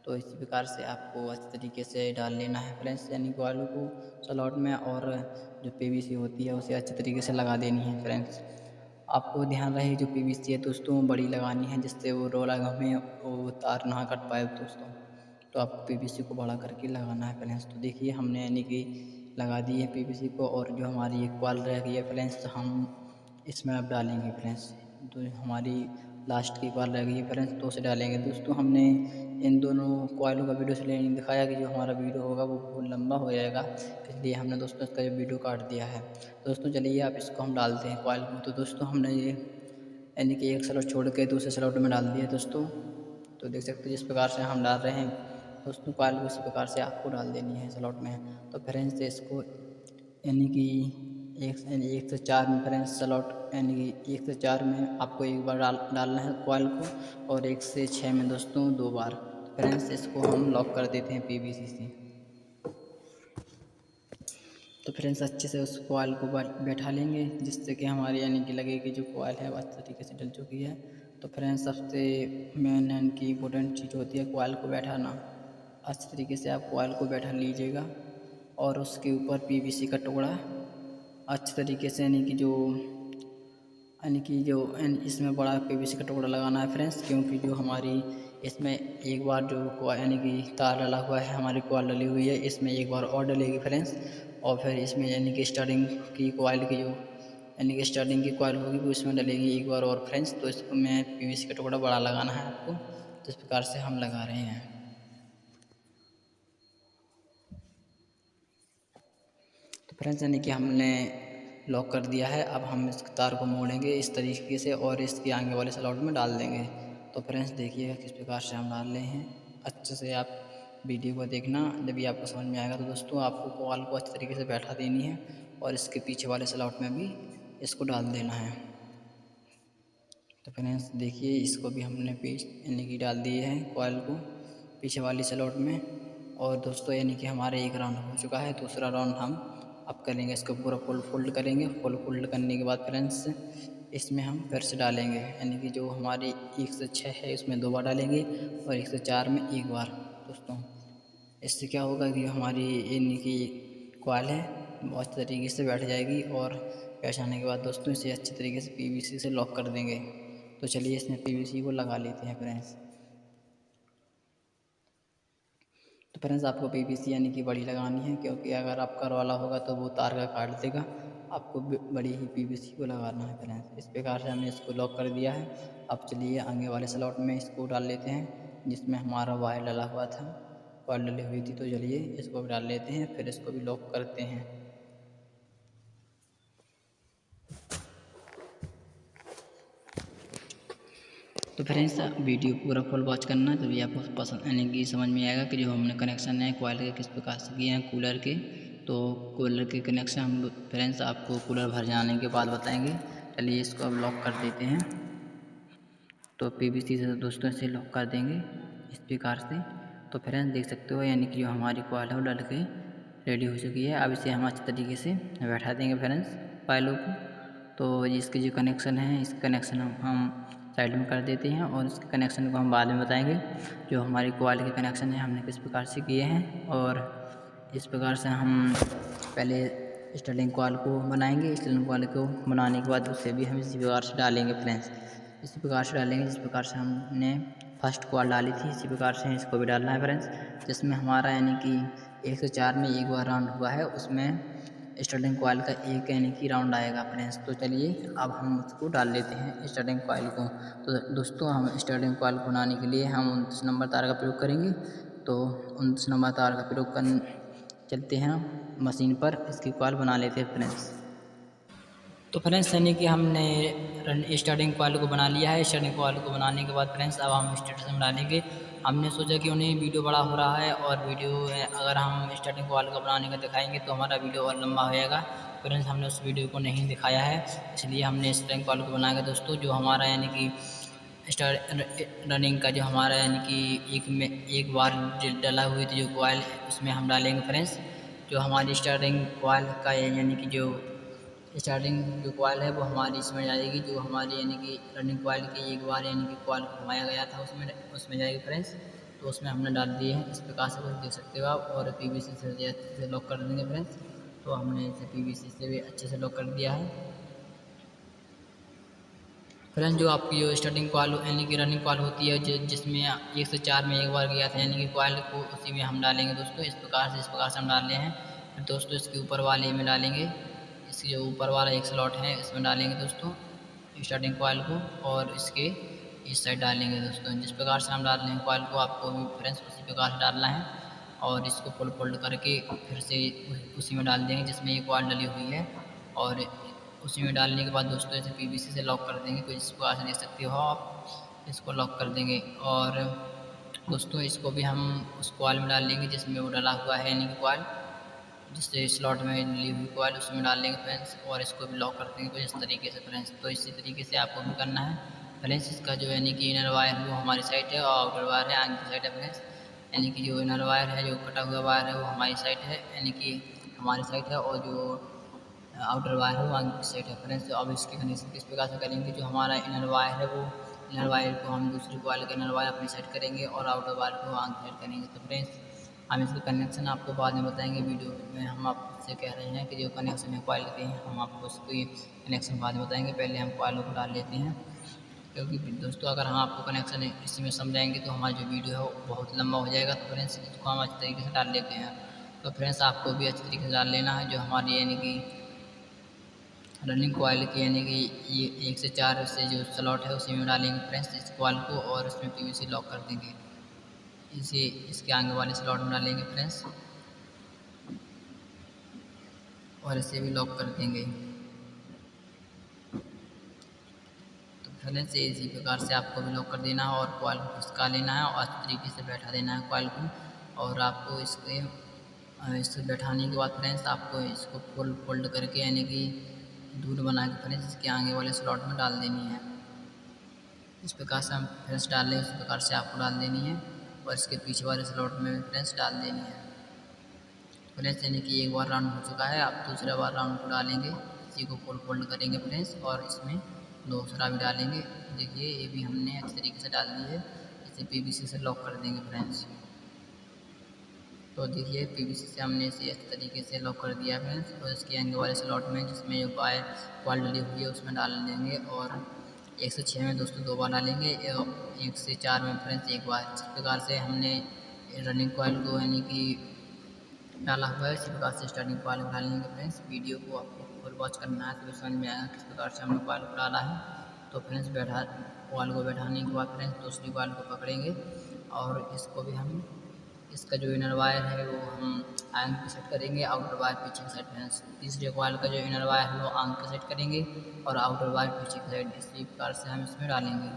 तो इसी प्रकार से आपको अच्छे तरीके से डाल लेना है फ्रेंड्स, यानी कॉइलों को स्लॉट में, और जो PVC होती है उसे अच्छे तरीके से लगा देनी है फ्रेंड्स। आपको ध्यान रहे जो PVC है दोस्तों बड़ी लगानी है, जिससे वो रोला में वो तार ना कट पाए दोस्तों। तो आपको PVC को बड़ा करके लगाना है फ्रेंड्स। तो देखिए हमने यानी कि लगा दी है PVC को, और जो हमारी एक कॉइल रह गई है फ्रेंड्स हम इसमें अब डालेंगे फ्रेंड्स। तो हमारी लास्ट की कॉइल रह गई है फ्रेंड्स, तो उसे डालेंगे दोस्तों। हमने इन दोनों कॉइलों का वीडियो इसलिए नहीं दिखाया कि जो हमारा वीडियो होगा वो बहुत लंबा हो जाएगा, इसलिए हमने दोस्तों इसका जो वीडियो काट दिया है। दोस्तों चलिए अब इसको हम डालते हैं कॉइल को। तो दोस्तों हमने ये यानी कि एक स्लॉट छोड़ के दूसरे स्लॉट में डाल दिया दोस्तों। तो देख सकते हो जिस प्रकार से हम डाल रहे हैं दोस्तों, कॉइल को इसी प्रकार से आपको डाल देनी है स्लॉट में। तो फ्रेंड्स इसको यानी कि 1 से 4 में फ्रेंड्स स्लॉट, यानी कि 1 से 4 में आपको एक बार डालना है कॉइल को, और 1 से 6 में दोस्तों 2 बार। तो फ्रेंड्स इसको हम लॉक कर देते हैं PVC से। तो फ्रेंड्स अच्छे से उस कॉइल को बैठा लेंगे, जिससे कि हमारी यानी कि लगे कि जो कॉइल है वो अच्छे तरीके से डल चुकी है। तो फ्रेंड्स सबसे मेन यानी कि इम्पोर्टेंट चीज़ होती है कॉइल को बैठाना। अच्छे तरीके से आप कॉइल को बैठा लीजिएगा, और उसके ऊपर PVC का टुकड़ा अच्छे तरीके से यानी कि जो इसमें बड़ा PVC का टुकड़ा लगाना है फ्रेंड्स, क्योंकि जो हमारी इसमें एक बार जो यानी कि तार डला हुआ है, हमारी कॉइल डली हुई है, इसमें एक बार और डलेगी फ्रेंड्स। और फिर इसमें यानी कि स्टार्टिंग की कॉइल की जो यानी कि स्टार्टिंग की कॉइल होगी वो इसमें डलेगी एक बार और फ्रेंड्स। तो इसमें PVC का टुकड़ा बड़ा लगाना है आपको, तो इस प्रकार से हम लगा रहे हैं। तो फ्रेंड्स यानी कि हमने लॉक कर दिया है। अब हम इस तार को मोड़ेंगे इस तरीके से और इसके आगे वाले स्लॉट में डाल देंगे। तो फ्रेंड्स देखिएगा किस प्रकार से हम डाल रहे हैं। अच्छे से आप वीडियो को देखना, जब ये आपको समझ में आएगा तो दोस्तों आपको कॉल को अच्छे तरीके से बैठा देनी है और इसके पीछे वाले स्लॉट में भी इसको डाल देना है। तो फ्रेंड्स देखिए इसको भी हमने यानी कि डाल दिए हैं कॉइल को पीछे वाली स्लॉट में। और दोस्तों यानी कि हमारे एक राउंड हो चुका है, दूसरा राउंड हम अब करेंगे। इसको पूरा फुल फोल्ड करेंगे। फुल फोल्ड करने के बाद फ्रेंड्स इसमें हम फिर से डालेंगे, यानी कि जो हमारी 1 से 6 है उसमें 2 बार डालेंगे और 1 से 4 में 1 बार। दोस्तों इससे क्या होगा कि हमारी यानी कि कॉइल है वो अच्छे तरीके से बैठ जाएगी। और बैठाने के बाद दोस्तों इसे अच्छे तरीके से PVC से लॉक कर देंगे। तो चलिए इसमें PVC को लगा लेते हैं फ्रेंड्स। तो फ्रेंड्स आपको PVC यानी कि बड़ी लगानी है, क्योंकि अगर आपका वाला होगा तो वो तार का काट देगा। आपको बड़ी ही PVC को लगाना है फ्रेंड्स। इस प्रकार से हमने इसको लॉक कर दिया है। अब चलिए आगे वाले स्लॉट में इसको डाल लेते हैं जिसमें हमारा वायर डला हुआ था, वायर डली हुई थी। तो चलिए इसको भी डाल लेते हैं, फिर इसको भी लॉक करते हैं। तो फ्रेंड्स वीडियो पूरा फुल वॉच करना, तभी आपको पसंद यानी कि समझ में आएगा कि जो हमने कनेक्शन है कॉइल के किस प्रकार से किए हैं कूलर के। तो कूलर के कनेक्शन हम फ्रेंड्स आपको कूलर भर जाने के बाद बताएंगे। चलिए इसको अब लॉक कर देते हैं। तो PVC से दोस्तों इसे लॉक कर देंगे इस प्रकार से। तो फ्रेंड्स देख सकते हो यानी कि जो हमारी कॉइल है वो डल के रेडी हो चुकी है। अब इसे हम अच्छे तरीके से बैठा देंगे फ्रेंड्स कॉइलों को। तो इसके जो कनेक्शन है इस कनेक्शन हम साइड में कर देते हैं और इसके कनेक्शन को हम बाद में बताएंगे। जो हमारी कॉइल के कनेक्शन है हमने किस प्रकार से किए हैं और इस प्रकार से हम पहले स्टार्टिंग कॉइल को बनाएंगे। स्टार्टिंग कॉइल को बनाने के बाद उसे भी हम इसी प्रकार से डालेंगे फ्रेंड्स। इसी प्रकार से डालेंगे जिस प्रकार से हमने फर्स्ट कॉइल डाली थी, इसी प्रकार से इसको भी डालना है फ्रेंड्स। जिसमें हमारा यानी कि 1 से 4 में 1 बार राउंड हुआ है, उसमें स्टार्टिंग कॉइल का एक यानी कि राउंड आएगा फ्रेंड्स। तो चलिए अब हम उसको डाल लेते हैं स्टार्टिंग कॉइल को। तो दोस्तों हम स्टार्टिंग कॉइल को बनाने के लिए हम 29 नंबर तार का प्रयोग करेंगे। तो 29 नंबर तार का प्रयोग कर चलते हैं मशीन पर, इसकी कॉइल बना लेते हैं फ्रेंड्स। तो फ्रेंड्स यानी कि हमने स्टार्टिंग कॉइल को बना लिया है। स्टार्टिंग कॉइल को बनाने के बाद फ्रेंड्स अब हम स्टेटस में डालेंगे। हमने सोचा कि उन्हें वीडियो बड़ा हो रहा है और वीडियो अगर हम स्टार्टिंग कॉइल को बनाने का दिखाएंगे तो हमारा वीडियो और लंबा हो जाएगा। फ्रेंड्स हमने उस वीडियो को नहीं दिखाया है, इसलिए हमने स्टार्टिंग कॉइल को बनाएगा दोस्तों। जो हमारा यानी कि रनिंग का जो हमारा यानी कि एक बार डला हुई थी जो कॉइल उसमें हम डालेंगे फ्रेंड्स। जो हमारी स्टार्टिंग कॉइल का यानी कि जो स्टार्टिंग जो कॉइल है वो हमारी इसमें जाएगी। जो हमारी यानी कि रनिंग कॉइल की एक बार यानी कि कॉइल घुमाया गया था उसमें जाएगी फ्रेंड्स। तो उसमें हमने डाल दिए हैं इस प्रकार से, कुछ देख सकते हो आप। और PVC से लॉक कर देंगे फ्रेंड्स। तो हमने इसे PVC से भी अच्छे से लॉक कर दिया है फ्रेंड्स। जो आपकी जो स्टार्टिंग कॉइल यानी कि रनिंग कॉइल होती है जिसमें 1 से 4 में 1 बार गया था यानी कि कॉइल को, उसी में हम डालेंगे दोस्तों। इस प्रकार से हम डाल रहे हैं। फिर दोस्तों इसके ऊपर वाले में डालेंगे, इसके जो ऊपर वाला एक स्लॉट है इसमें डालेंगे दोस्तों स्टार्टिंग कॉइल को और इसके इस साइड डालेंगे दोस्तों। जिस प्रकार से हम डाल रहे हैं कॉइल को आपको भी फ्रेंड्स उसी प्रकार से डालना है। और इसको फोल्ड करके फिर से उसी में डाल देंगे जिसमें ये कॉइल डली हुई है। और उसी में डालने के बाद दोस्तों इसे PVC से लॉक कर देंगे। कुछ इस प्रकार से देख सकते हो आप, इसको लॉक कर देंगे। और दोस्तों इसको भी हम उस कॉइल में डाल लेंगे जिसमें वो डला हुआ है यानी कि कॉइल, जिससे स्लॉट में डली हुई कॉइल उसमें डाल लेंगे फ्रेंड्स। और इसको भी लॉक कर देंगे कुछ इस तरीके से फ्रेंड्स। तो इसी तरीके से आपको भी करना है फ्रेंड्स। इसका जो यानी कि इनर वायर वो हमारी साइड है और आउटर वायर है आगे की साइड है फ्रेंड्स। यानी कि जो इनर वायर है, जो कटा हुआ वायर है वो हमारी साइड है यानी कि हमारी साइड है, और जो आउटर वायर है वो आगे की साइड है फ्रेंड्स। तो अब इसकी कनेक्शन किस प्रकार से करेंगे, जो हमारा इनर वायर है वो इनर वायर को हम दूसरी कॉइल के इनर वायर अपनी साइड करेंगे और आउटर वायर को आगे साइड करेंगे। तो फ्रेंड्स हम इसका कनेक्शन आपको बाद में बताएंगे वीडियो में। हम आपसे कह रहे हैं कि जो कनेक्शन है कॉइल के हैं हम आपको उसकी कनेक्शन बाद में बताएंगे। पहले हम कॉइलों को डाल लेते हैं, क्योंकि दोस्तों अगर हम आपको कनेक्शन इसी में समझाएंगे तो हमारा जो वीडियो है वो बहुत लंबा हो जाएगा। तो फ्रेंड्स इसको हम अच्छे तरीके से डाल लेते हैं। तो फ्रेंड्स आपको भी अच्छे तरीके से डाल लेना है। जो हमारी यानी कि रनिंग कॉइल की यानी कि ये 1 से 4 से जो स्लॉट है उसी में डालेंगे फ्रेंड्स इस कॉइल को, और उसमें PVC लॉक कर देंगे। इसे इसके आगे वाले स्लॉट में डालेंगे फ्रेंड्स। और इसे भी लॉक कर देंगे। तो फ्रेंड्स इसी प्रकार से आपको भी लॉक कर देना है और कॉइल को खिसका लेना है और अच्छी तरीके से बैठा देना है कॉइल को। और आपको इसको बैठाने के बाद फ्रेंड्स आपको इसको फोल्ड करके यानी कि दूर बना के फ्रेंड्स इसके आगे वाले स्लॉट में डाल देनी है। इस प्रकार से हम फ्रेंड्स डाल लें, इस प्रकार से आपको डाल देनी है और इसके पीछे वाले स्लॉट में फ्रेंड्स डाल देनी है। फ्रेंड्स यानी कि एक बार राउंड हो चुका है, आप दूसरा बार राउंड को डालेंगे, इसी को फोल्ड करेंगे फ्रेंड्स और इसमें दूसरा भी डालेंगे। देखिए ये भी हमने अच्छे तरीके से डाल दी है। इसे पीवीसी से लॉक कर देंगे फ्रेंड्स। तो देखिए पीवीसी से हमने इसे अच्छे तरीके से लॉक कर दिया फ्रेंड्स और इसके आगे वाले स्लॉट में जिसमें जो कॉइल डली हुई है उसमें डाल देंगे और 1 से 6 में दोस्तों 2 बार डालेंगे, 1 से 4 में फ्रेंड्स 1 बार। इस प्रकार से हमने रनिंग कॉइल को यानी कि डाला हुआ है। इसी प्रकार से स्टार्टिंग कॉइल को डालेंगे फ्रेंड्स। वीडियो को आपको फुल वॉच करना है तो समझ में आएगा किस प्रकार से हमने कॉइल को डाला है। तो फ्रेंड्स कॉइल को बैठाने के बाद फ्रेंड्स दूसरी कॉइल को पकड़ेंगे और इसको भी हम इसका जो इनर वायर है वो हम आंग की सेट करेंगे, आउटर वायर पीछे की साइड फ्रेंड्स। तीसरे कॉइल का जो इनर वायर है वो आंग की सेट करेंगे और आउटर वायर पीछे की साइड। इसी प्रकार से हम इसमें डालेंगे।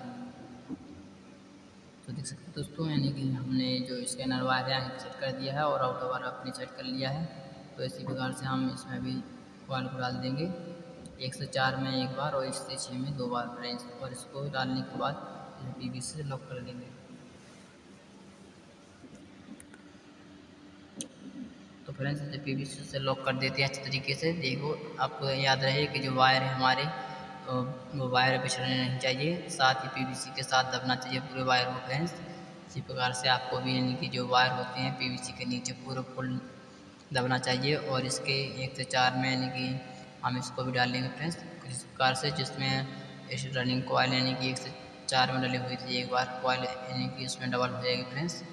तो देख सकते हैं दोस्तों यानी कि हमने जो इसका इनर वायर है आंग की सेट कर दिया है और आउटर वायर अपनी सेट कर लिया है। तो इसी प्रकार से हम इसमें भी कॉइल को डाल देंगे, 1 से 4 में 1 बार और 1 से 6 में 2 बार फ्रेंड्स। और इसको डालने के बाद पीवीसी से लॉक कर देंगे। तो फ्रेंड्स इसे पीवीसी से लॉक कर देते हैं अच्छे तरीके से। देखो आपको याद रहे कि जो वायर है हमारे वो वायर बिछड़ने नहीं चाहिए, साथ ही पीवीसी के साथ दबना चाहिए पूरे वायर को फ्रेंड्स। इसी प्रकार से आपको भी यानी कि जो वायर होते हैं पीवीसी के नीचे पूरा फुल दबना चाहिए। और इसके 1 से 4 में यानी कि हम इसको भी डालेंगे फ्रेंड्स इस प्रकार से, जिसमें इस रनिंग कॉइल यानी कि 1 से 4 में डली हुई थी, एक बार कॉइल यानी कि इसमें डबल हो जाएगी फ्रेंड्स।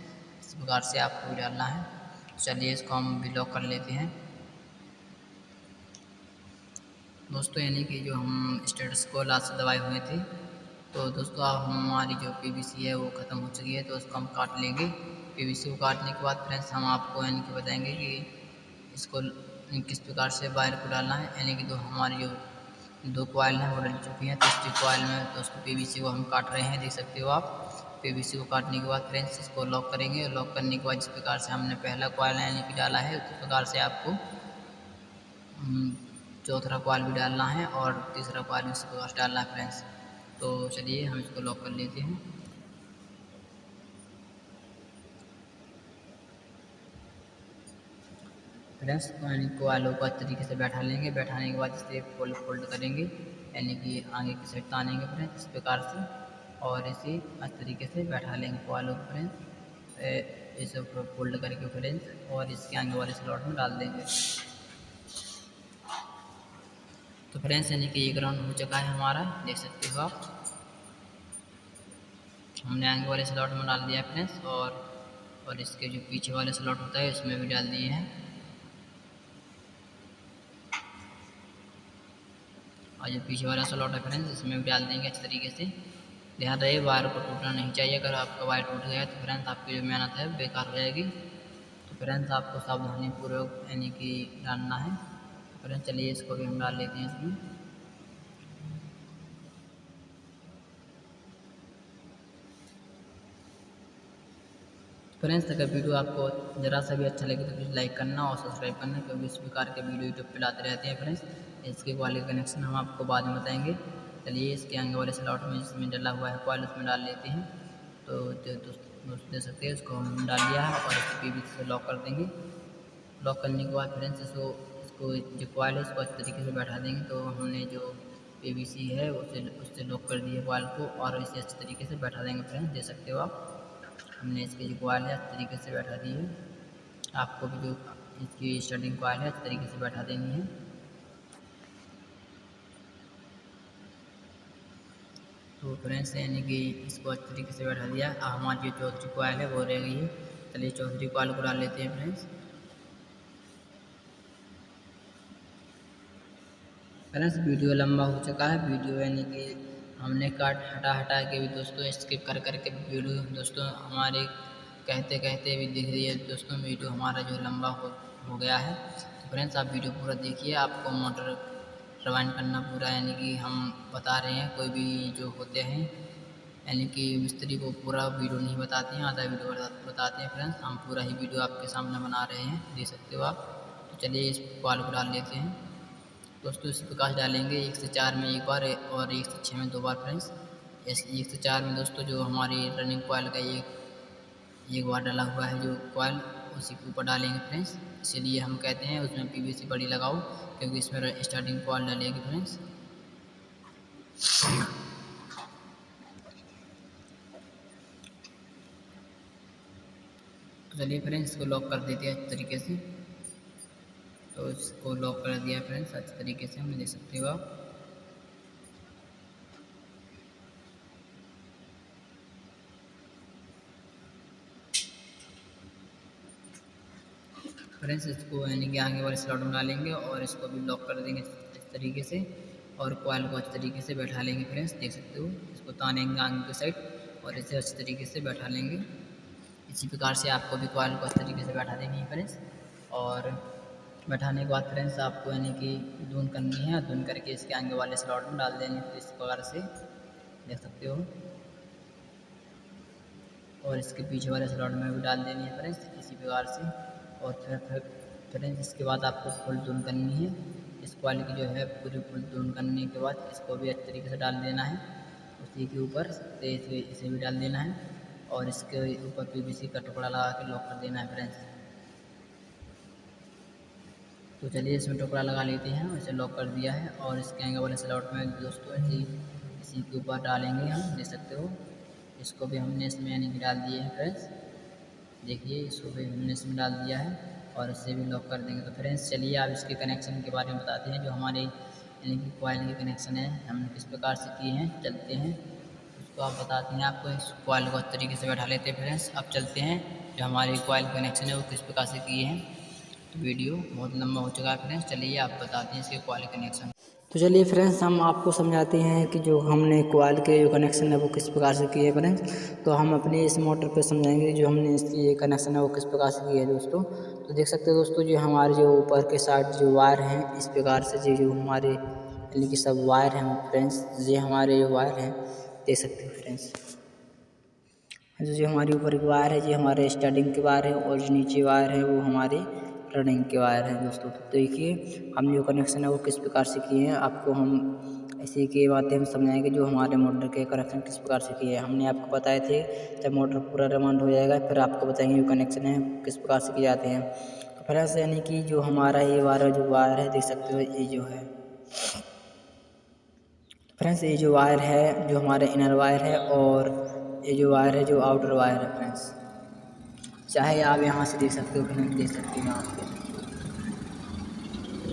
इस प्रकार से आपको भी डालना है। चलिए इसको हम भी लॉक कर लेते हैं दोस्तों। यानी कि जो हम स्टेटस को लास्ट से दबाए हुए थे, तो दोस्तों अब हमारी जो पीवीसी है वो ख़त्म हो चुकी है, तो उसको हम काट लेंगे। पीवीसी को काटने के बाद फ्रेंड्स हम आपको यानी कि बताएंगे कि इसको किस प्रकार से वायर को डालना है। यानी कि जो हमारी जो 2 कॉइल हैं वो डल चुकी हैं, तीसरी कॉइल में दोस्तों पीवीसी को हम काट रहे हैं, देख सकते हो आप। पीवीसी को काटने के बाद फ्रेंड्स इसको लॉक करेंगे। लॉक करने के बाद जिस प्रकार से हमने पहला कॉइल यानी कि डाला है उस प्रकार से आपको चौथा कॉइल भी डालना है और तीसरा कॉइल भी इसी प्रकार से डालना है फ्रेंड्स। तो चलिए हम इसको लॉक कर लेते हैं। फ्रेंड्स कॉइलों को अच्छे तरीके से बैठा लेंगे। बैठाने के बाद इसे फोल्ड करेंगे यानी कि आगे की साइड तानेंगे फ्रेंड्स इस प्रकार से और इसे अच्छे तरीके से बैठा लेंगे कॉइलों को फ्रेंड्स। इसे फोल्ड करके फ्रेंड्स और इसके आगे वाले स्लॉट में डाल देंगे। तो फ्रेंड्स यानी कि 1 राउंड हो चुका है हमारा, देख सकते हो आप। हमने आगे वाले स्लॉट में डाल दिया फ्रेंड्स और इसके जो पीछे वाले स्लॉट होता है उसमें भी डाल दिए हैं। और जो पीछे वाला स्लॉट है फ्रेंड्स इसमें भी डाल देंगे अच्छे तरीके से। ध्यान रहे वायर को टूटना नहीं चाहिए, अगर आपका वायर टूट गया तो फ्रेंड्स आपकी जो मेहनत है बेकार हो जाएगी। तो फ्रेंड्स आपको सावधानी पूर्वक यानी कि डालना है। तो फ्रेंड्स चलिए इसको भी हम डाल लेते हैं इसमें। फ्रेंड्स अगर वीडियो आपको ज़रा सा भी अच्छा लगे तो प्लीज़ लाइक करना और सब्सक्राइब करना, क्योंकि इस प्रकार के वीडियो यूट्यूब पे लाते रहते हैं फ्रेंड्स। इसके वाले कनेक्शन हम आपको बाद में बताएंगे। चलिए इसके आगे वाले स्लॉट में जिसमें डला हुआ है कॉइल उसमें डाल लेते हैं। तो दोस्तों दे सकते हैं, इसको हम डाल लिया है और इसको पीवीसी से लॉक कर देंगे। लॉक करने के बाद फ्रेंड्स इसको जो कॉइल है इसको अच्छे तरीके से बैठा देंगे। तो हमने जो पीवीसी है उससे लॉक कर दिया कॉइल को और इसे अच्छे तरीके से बैठा देंगे फ्रेंड्स, देख सकते हो आप। हमने इसकी जो कॉइल है अच्छे तरीके से बैठा दी है। आपको भी जो इसकी स्टार्टिंग कॉइल है अच्छे तरीके से बैठा देनी है। तो फ्रेंड्स यानी कि इसको अच्छे तरीके से बैठा दिया। अब हमारी जो चौथी कॉइल है वो रह गई है। चलिए चौथी कॉइल को डाल लेते हैं फ्रेंड्स। फ्रेंड्स वीडियो लंबा हो चुका है, वीडियो यानी कि हमने हटा के भी दोस्तों स्किप कर के वीडियो दोस्तों हमारे कहते कहते भी दिख रही है दोस्तों वीडियो हमारा जो लंबा हो गया है। फ्रेंड्स आप वीडियो पूरा देखिए, आपको मोटर रिवाइंड करना पूरा, यानी कि हम बता रहे हैं। कोई भी जो होते हैं यानी कि मिस्त्री को पूरा वीडियो नहीं बताते हैं, आधा वीडियो बताते हैं फ्रेंड्स। हम पूरा ही वीडियो आपके सामने बना रहे हैं, देख सकते हो आप। तो चलिए इस कॉल को डाल लेते हैं दोस्तों। इसी प्रकार डालेंगे 1 से 4 में एक बार और 1 से 6 में 2 बार फ्रेंड्स। 1 से 4 में दोस्तों जो हमारी रनिंग कॉइल का एक बार डाला हुआ है जो कॉइल, उसी के ऊपर डालेंगे फ्रेंड्स। इसीलिए हम कहते हैं उसमें पीवीसी बड़ी लगाओ, क्योंकि इसमें स्टार्टिंग कॉइल डालेगी फ्रेंड्स। तो चलिए फ्रेंड्स इसको लॉक कर देते हैं अच्छे तरीके से। तो इसको लॉक कर दिया फ्रेंड्स अच्छे तरीके से, हमें देख सकते हो आप। फ्रेंड्स इसको यानी कि आगे वाले स्लॉट में डालेंगे और इसको भी लॉक कर देंगे इस तरीके से, और कॉइल को अच्छे तरीके से बैठा लेंगे फ्रेंड्स, देख सकते हो। इसको तानेंगे आगे की साइड और इसे अच्छे तरीके से बैठा लेंगे। इसी प्रकार से आपको भी कॉइल को अच्छे तरीके से बैठा देंगे फ्रेंड्स। और बैठाने के बाद फ्रेंड्स आपको यानी कि धुन करनी है, धुन करके इसके आगे वाले स्लॉट में डाल देंगे तो इस प्रकार से देख सकते हो। और इसके पीछे वाले स्लॉट में भी डाल देनी है फ्रेंड्स इसी प्रकार से। और फिर फ्रेंड्स इसके बाद आपको फुल धुन करनी है। इस कॉइल की जो है पूरी फुल धुन करने के बाद इसको भी अच्छे तरीके से डाल देना है उसी के ऊपर से, इसे भी डाल देना है और इसके ऊपर पीवीसी का टुकड़ा लगा के लॉक कर देना है फ्रेंड्स। तो चलिए इसमें टुकड़ा लगा लेते हैं, इसे लॉक कर दिया है। और इसके आगे वाले स्लॉट में दोस्तों इसी के ऊपर डालेंगे हम, देख सकते हो। इसको भी हमने इसमें यानी कि डाल दिए हैं फ्रेंड्स, देखिए इसको भी हमने इसमें डाल दिया है और इसे भी लॉक कर देंगे। तो फ्रेंड्स चलिए आप इसके कनेक्शन के बारे में बताते हैं, जो हमारे यानी कि कॉइल के कनेक्शन है हमने किस प्रकार से किए हैं, चलते हैं उसको आप बताते हैं। आपको इस कॉइल को अच्छे तरीके से बैठा लेते हैं फ्रेंड्स। अब चलते हैं जो हमारे कॉइल कनेक्शन है वो किस प्रकार से किए हैं। तो वीडियो बहुत लंबा हो चुका है फ्रेंड्स, चलिए आप बताते हैं इसके कॉइल कनेक्शन। तो चलिए फ्रेंड्स हम आपको समझाते हैं कि जो हमने कॉइल के जो कनेक्शन है वो किस प्रकार से किए फ्रेंड्स। तो हम अपनी इस मोटर पे समझाएंगे जो हमने इसकी ये कनेक्शन है वो किस प्रकार से किया है दोस्तों। तो देख सकते हो दोस्तों, जो हमारे जो ऊपर के साइड जो वायर हैं इस प्रकार से जो हमारे यानी कि सब वायर हैं फ्रेंड्स, ये हमारे वायर हैं, देख सकते हो फ्रेंड्स। जो हमारे ऊपर की वायर है ये हमारे स्टार्टिंग के वायर है और जो नीचे वायर है वो हमारे रनिंग के वायर हैं दोस्तों। तो देखिए हम जो कनेक्शन है वो किस प्रकार से किए हैं, आपको हम इसी के माध्यम से समझाएंगे जो हमारे मोटर के कनेक्शन किस प्रकार से किए हैं। हमने आपको बताए थे जब मोटर पूरा रिमांड हो जाएगा फिर आपको बताएंगे जो कनेक्शन है किस प्रकार से किए जाते हैं। तो फ्रेंड्स यानी कि जो हमारा ये वायर है देख सकते हो, ये जो है फ्रेंड्स, ये जो वायर है जो हमारे इनर वायर है और ये जो वायर है जो आउटर वायर है फ्रेंड्स। चाहे आप यहाँ से देख सकते हो फ्रेंड्स, देख सकते हो यहाँ पे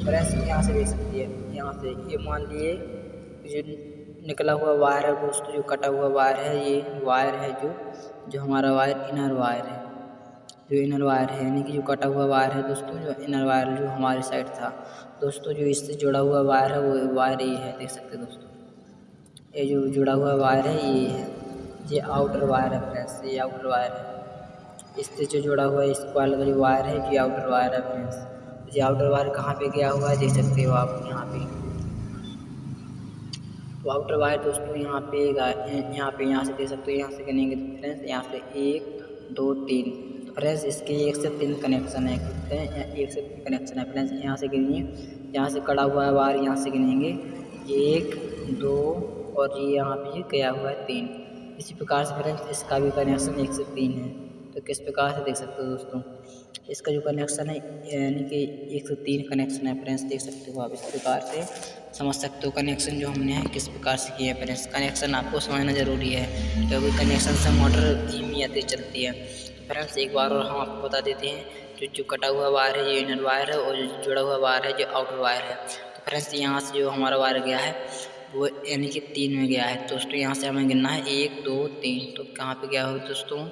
फ्रेंड्स, यहाँ से देख सकती है। यहाँ से ये मान लिए जो निकला हुआ वायर है दोस्तों, जो कटा हुआ वायर है ये वायर है जो हमारा वायर इनर वायर है, जो इनर वायर है यानी कि जो कटा हुआ वायर है दोस्तों, जो इनर वायर जो हमारे साइड था दोस्तों। जो इससे जुड़ा हुआ वायर है वो वायर ये है, देख सकते हो दोस्तों। ये जो जुड़ा हुआ वायर है ये है, ये आउटर वायर है फ्रेंड्स, ये आउटर वायर है। इससे जो जुड़ा हुआ इस कॉइल का जो वायर है ये आउटर वायर है फ्रेंड्स। ये आउटर वायर कहाँ पे गया हुआ है देख सकते हो आप यहाँ पे। तो आउटर वायर दोस्तों यहाँ से देख सकते हो, यहाँ से गिनेंगे तो फ्रेंड्स यहाँ से 1 2 3। तो फ्रेंड्स इसके 1 से 3 कनेक्शन है, कितने 1 से 3 कनेक्शन है फ्रेंड्स। यहाँ से गिनिए, यहाँ से कड़ा हुआ है वायर, यहाँ से गिनेंगे 1 2 और ये यहाँ पे गया हुआ है 3। इसी प्रकार से फ्रेंड्स इसका भी कनेक्शन 1 से 3 है। तो किस प्रकार से देख सकते हो दोस्तों, इसका जो कनेक्शन है यानी कि 1 से 3 कनेक्शन है फ्रेंड्स, देख सकते हो आप। इस प्रकार से समझ सकते हो कनेक्शन जो हमने है किस प्रकार से किया है फ्रेंड्स। कनेक्शन आपको समझना ज़रूरी है क्योंकि कनेक्शन से मोटर धीमी आती चलती है। तो फ्रेंड्स एक बार और हम आपको बता देते हैं जो कटा हुआ वायर है ये इनर वायर है और जो जुड़ा हुआ वायर है जो आउटर वायर है। तो फ्रेंड्स यहाँ से जो हमारा वायर गया है वो यानी कि 3 में गया है दोस्तों। यहाँ से हमें गिनना है 1 2 3। तो कहाँ पे गया हो दोस्तों,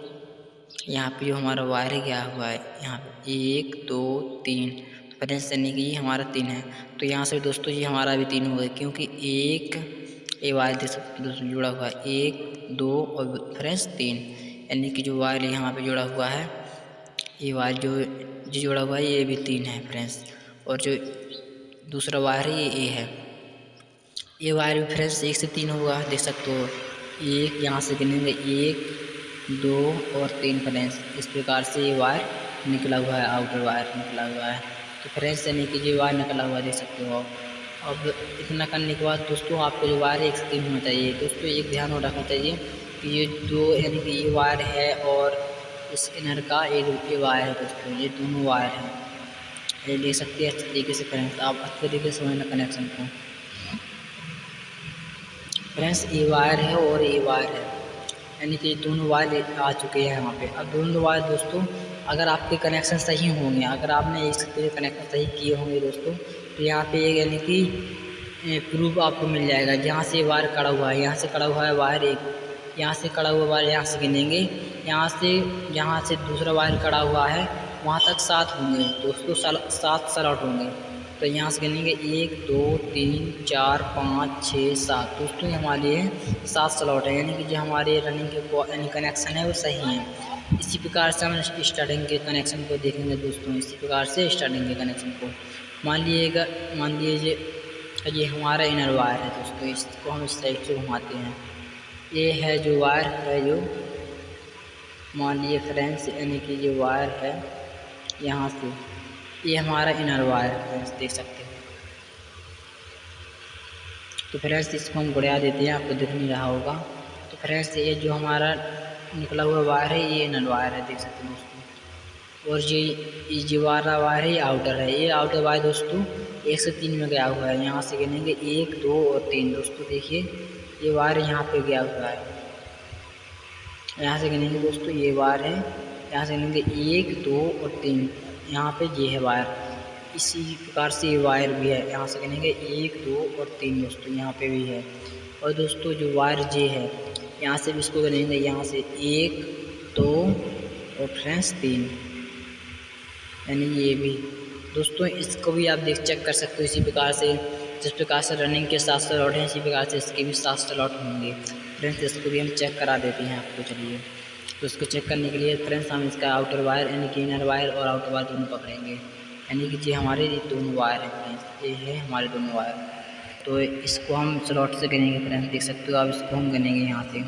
यहाँ पे जो हमारा वायर गया हुआ है यहाँ पे 1 2 3। तो फ्रेंड्स यानी कि ये हमारा 3 है। तो यहाँ से दोस्तों ये हमारा भी 3 हो गया क्योंकि ये वायर देख सकते दोस्तों जुड़ा हुआ है 1 2 और फ्रेंड्स 3, यानी कि जो वायर यहाँ पे जुड़ा हुआ है ये वायर जो जुड़ा हुआ है ये भी 3 है फ्रेंड्स। और जो दूसरा वायर है ये ए है। ये वायर भी फ्रेंड्स 1 से 3 होगा, देख सकते हो। एक यहाँ से गिनेंगे 1 2 और 3 फ्रेंड्स, इस प्रकार से ये वायर निकला हुआ है, आउटर वायर निकला हुआ है। तो फ्रेंड्स यानी कि ये वायर निकला हुआ देख सकते हो आप। अब इतना करने के बाद दोस्तों आपको जो वायर है 1 से 3 होना चाहिए। दोस्तों एक ध्यान और रखना चाहिए कि ये दो यानी कि ये वायर है और इस इनर का ये वायर है दोस्तों, ये दोनों वायर हैं। ये देख सकते हैं अच्छे तरीके से फ्रेंड्स, आप अच्छे तरीके से समझना कनेक्शन को। फ्रेंड्स ये वायर है और ये वायर है, यानी कि दोनों वायर आ चुके हैं यहाँ पे। अब दोनों वायर दोस्तों अगर आपके कनेक्शन सही होंगे, अगर आपने इसके कनेक्शन सही किए होंगे दोस्तों, तो यहाँ पे यानी कि प्रूफ आपको मिल जाएगा। जहाँ से वायर कड़ा हुआ है, यहाँ से कड़ा हुआ है वायर एक, यहाँ से कड़ा हुआ वायर यहाँ से गिनेंगे, यहाँ से जहाँ से दूसरा वायर कड़ा हुआ है वहाँ तक 7 होंगे दोस्तों, 7 स्लॉट होंगे। तो यहाँ से गिनेंगे 1 2 3 4 5 6 7 दोस्तों, ये हमारे लिए 7 स्लॉट है, यानी कि जो हमारे रनिंग के यानी कनेक्शन है वो सही है। इसी प्रकार से हम स्टार्टिंग के कनेक्शन को देखेंगे दोस्तों। इसी प्रकार से स्टार्टिंग के कनेक्शन को मान लीजिए ये हमारा इनर वायर है दोस्तों, इसको हम इस साइड से घुमाते हैं। ये है जो वायर है, जो मान लीजिए फ्रेंड्स यानी कि ये वायर है यहाँ से, ये हमारा इनर वायर है फ्रेंड्स, देख सकते हैं। तो फ्रेंड्स इसको हम गुड़िया देते हैं, आपको दिख नहीं रहा होगा। तो फ्रेंड्स ये जो हमारा निकला हुआ वायर है ये इनर वायर है, देख सकते हैं दोस्तों। और ये जो वाला वायर है ये आउटर है। ये आउटर वायर दोस्तों 1 से 3 में गया हुआ है। यहाँ से गिनेंगे 1 2 और 3 दोस्तों, देखिए ये वायर यहाँ पे गया हुआ है। यहाँ से गिनेंगे दोस्तों ये वायर है, यहाँ से गिनेंगे 1 2 और 3, यहाँ पे ये है वायर। इसी प्रकार से ये वायर भी है, यहाँ से गिनेंगे 1 2 और 3 दोस्तों, यहाँ पे भी है। और दोस्तों जो वायर जे है यहाँ से भी इसको गिनेंगे, यहाँ से 1 2 और फ्रेंड्स 3, यानी ये भी दोस्तों। इसको भी आप चेक कर सकते हो इसी प्रकार से, जिस प्रकार से रनिंग के 7 स्लॉट हैं इसी प्रकार से इसके भी 7 स्लॉट होंगे फ्रेंड्स। इसको भी हम चेक करा देते हैं आपको, चलिए। तो इसको चेक करने के लिए फ्रेंड्स हम इसका आउटर वायर यानी कि इनर वायर और आउटर वायर दोनों पकड़ेंगे, यानी कि ये हमारे दोनों वायर हैं फ्रेंड्स, ये है हमारे दोनों वायर। तो इसको हम स्लॉट से गिनेंगे फ्रेंड्स, देख सकते हो आप। इसको हम गिनेंगे यहाँ से,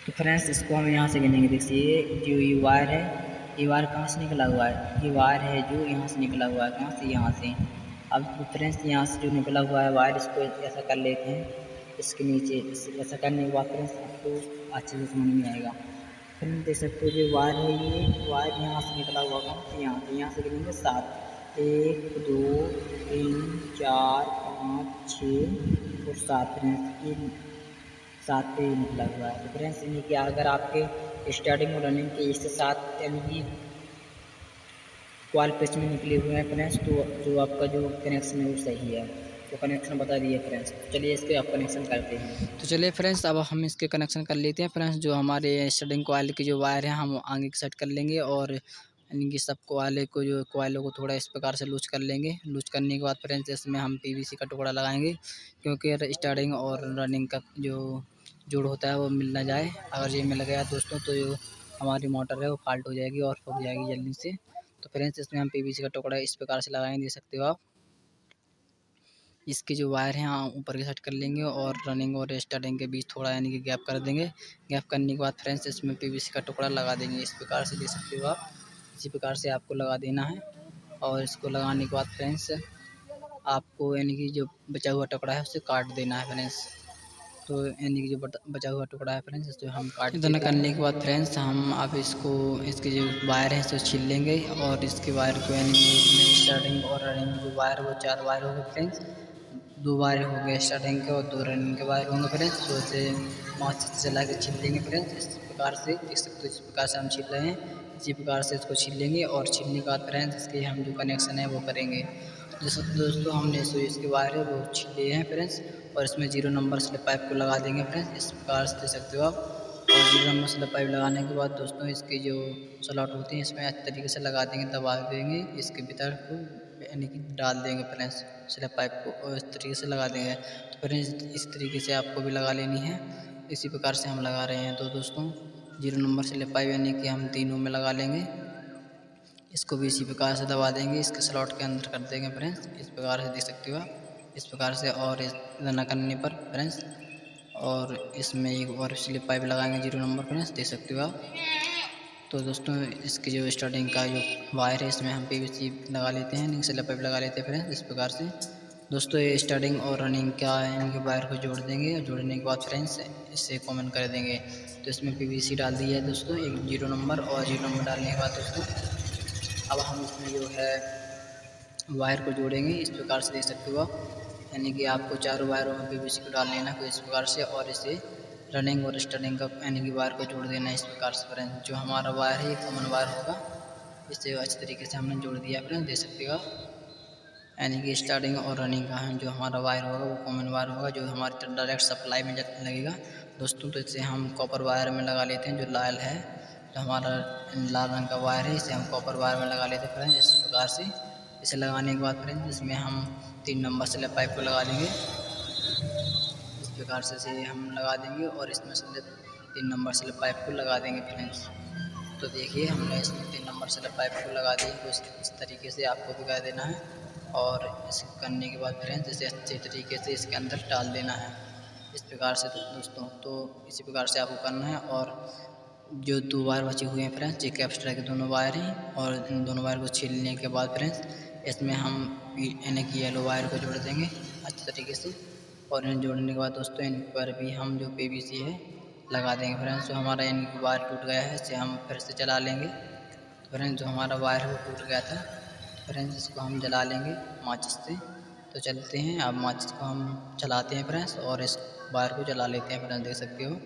तो फ्रेंड्स इसको हम यहाँ से गिनेंगे। देखिए जो ये वायर है, ये वायर कहाँ से निकला हुआ है, ये वायर है जो यहाँ से निकला हुआ है, कहाँ से, यहाँ से। अब फ्रेंड्स यहाँ से जो निकला हुआ है वायर, इसको ऐसा कर लेते हैं इसके नीचे। ऐसा करने के बाद फ्रेंड्स आपको अच्छे से समझ में आएगा। फिर देख सकते हो जो वायर है, ये वायर यहाँ से निकला हुआ कहाँ से, यहाँ से गिनेंगे 7 1 2 3 4 5 6 और 7 फ्रेंड्स, ये 7 पे निकला हुआ है। तो फ्रेंड्स यानी कि अगर आपके स्टार्टिंग और रनिंग के 1 से 7 यानी कि क्वाल पेच में निकले हुए हैं फ्रेंड्स, तो जो आपका जो कनेक्शन है वो सही है। तो कनेक्शन बता दिए फ्रेंड्स, तो चलिए इसके आप कनेक्शन करते हैं। तो चलिए फ्रेंड्स अब हम इसके कनेक्शन कर लेते हैं फ्रेंड्स। जो हमारे स्टार्टिंग कॉइल की जो वायर है हम आगे की सेट कर लेंगे, और यानी कि सब कोयलों को थोड़ा इस प्रकार से लूज कर लेंगे। लूज करने के बाद फ्रेंड्स इसमें हम PVC का टुकड़ा लगाएंगे, क्योंकि स्टार्टिंग और रनिंग का जो जोड़ होता है वो मिल ना जाए। अगर ये मिल गया दोस्तों तो जो हमारी मोटर है वो फाल्ट हो जाएगी और फूक जाएगी जल्दी से। तो फ्रेंड्स इसमें हम PVC का टुकड़ा इस प्रकार से लगाएंगे, देख सकते हो आप। इसके जो वायर हैं ऊपर के सेट कर लेंगे, और रनिंग और स्टार्टिंग के बीच थोड़ा यानी कि गैप कर देंगे। गैप करने के बाद फ्रेंड्स इसमें PVC का टुकड़ा लगा देंगे, इस प्रकार से देख सकते हो आप। इसी प्रकार से आपको लगा देना है, और इसको लगाने के बाद फ्रेंड्स आपको यानी कि जो बचा हुआ टुकड़ा है उसे काट देना है फ्रेंड्स। तो यानी कि जो बचा हुआ टुकड़ा है फ्रेंड्स इसको हम काट देते हैं। इतना करने के बाद फ्रेंड्स हम अब इसके जो वायर हैं इसको छील लेंगे, और इसके वायर को यानी कि स्टार्टिंग और रनिंग जो वायर वो 4 वायर हो गए फ्रेंड्स। 2 वायर हो गए स्टार्टिंग के और 2 रनिंग के वायर होंगे फ्रेंड्स। तो इसे 5 से चला के छील लेंगे फ्रेंड्स, इस प्रकार से देख सकते हो। इस प्रकार से हम छील रहे हैं, इसी प्रकार से इसको छील लेंगे। और छीलने के बाद फ्रेंड्स इसके हम जो कनेक्शन है वो करेंगे। जैसे दोस्तों हमने स्विच के वायर है वो छीले हैं फ्रेंड्स, और इसमें 0 नंबर स्लिप पाइप को लगा देंगे फ्रेंड्स, इस प्रकार से देख सकते हो आप। और 0 नंबर स्लिप पाइप लगाने के बाद दोस्तों इसके जो स्लॉट होते हैं इसमें अच्छे तरीके से लगा देंगे, दबा देंगे इसके भीतर को, यानी कि डाल देंगे फ्रेंड्स स्लिप पाइप को, और इस तरीके से लगा देंगे। तो फ्रेंड्स इस तरीके से आपको भी लगा लेनी है, इसी प्रकार से हम लगा रहे हैं। तो दोस्तों 0 नंबर स्लिप पाइप यानी कि हम तीनों में लगा लेंगे, इसको भी इसी प्रकार से दबा देंगे, इसके स्लॉट के अंदर कर देंगे फ्रेंड्स। इस प्रकार से देख सकते हो आप, इस प्रकार से। और इतना न करने पर फ्रेंड्स, और इसमें एक और स्लिप पाइप लगाएंगे 0 नंबर फ्रेंड्स, देख सकते हो आप। तो दोस्तों इसकी जो स्टार्टिंग का जो वायर है इसमें हम PVC लगा लेते हैं, स्लिप पाइप लगा लेते हैं फ्रेंड्स, इस प्रकार से। दोस्तों ये स्टार्टिंग और रनिंग क्या है, इनके वायर को जोड़ देंगे, और जोड़ने के बाद फ्रेंड्स इससे कमेंट कर देंगे। तो इसमें PVC डाल दिया है दोस्तों, एक 0 नंबर, और 0 नंबर डालने के बाद दोस्तों अब हम इसमें जो है वायर को जोड़ेंगे, इस प्रकार से देख सकते हो आप। यानी कि आपको चारों वायरों में PVC को डाल लेना है इस प्रकार से, और इसे रनिंग और स्टार्टिंग का यानी कि वायर को जोड़ देना है इस प्रकार से फ्रेंड्स। जो हमारा वायर है ये कॉमन वायर होगा, इसे अच्छे तरीके से हमने जोड़ दिया फ्रेंड्स, देख सकते हो आप। यानी कि स्टार्टिंग और रनिंग का जो हमारा वायर होगा वो कॉमन वायर होगा, जो हमारे डायरेक्ट सप्लाई में लगेगा दोस्तों। तो इसे हम कॉपर वायर में लगा लेते हैं, जो लाल है, जो हमारा लाल रंग का वायर है इसे हम कॉपर वायर में लगा लेते हैं फ्रेंड्स, इस प्रकार से। इसे लगाने के बाद फ्रेंड्स इसमें हम 3 नंबर स्लिप पाइप को लगा देंगे, इस प्रकार से इसे हम लगा देंगे, और इसमें 3 नंबर स्लिप पाइप को लगा देंगे फ्रेंड्स। तो देखिए हमने इसमें 3 नंबर स्लिप पाइप को लगा दी, तो इस तरीके से आपको भी कर देना है। और इसे करने के बाद फ्रेंड्स इसे अच्छे तरीके से इसके अंदर डाल देना है, इस प्रकार से दोस्तों। तो इसी प्रकार से आपको करना है। और जो 2 वायर बचे हुए हैं फ्रेंड्स, ये कैप्स्टर के दोनों वायर हैं, और इन दोनों वायर को छीलने के बाद फ्रेंड्स इसमें हम यानी कि येलो वायर को जोड़ देंगे अच्छे तरीके से। और इन्हें जोड़ने के बाद दोस्तों इन पर भी हम जो PVC है लगा देंगे फ्रेंड्स। जो हमारा यानी वायर टूट गया है इसे हम फिर से चला लेंगे। तो फ्रेंड्स जो हमारा वायर है वो टूट गया था फ्रेंड्स, इसको हम जला लेंगे माचिस से। तो चलते हैं, अब माचिस को हम चलाते हैं फ्रेंड्स, और इस वायर को जला लेते हैं फ्रेंड्स, देख सकते हो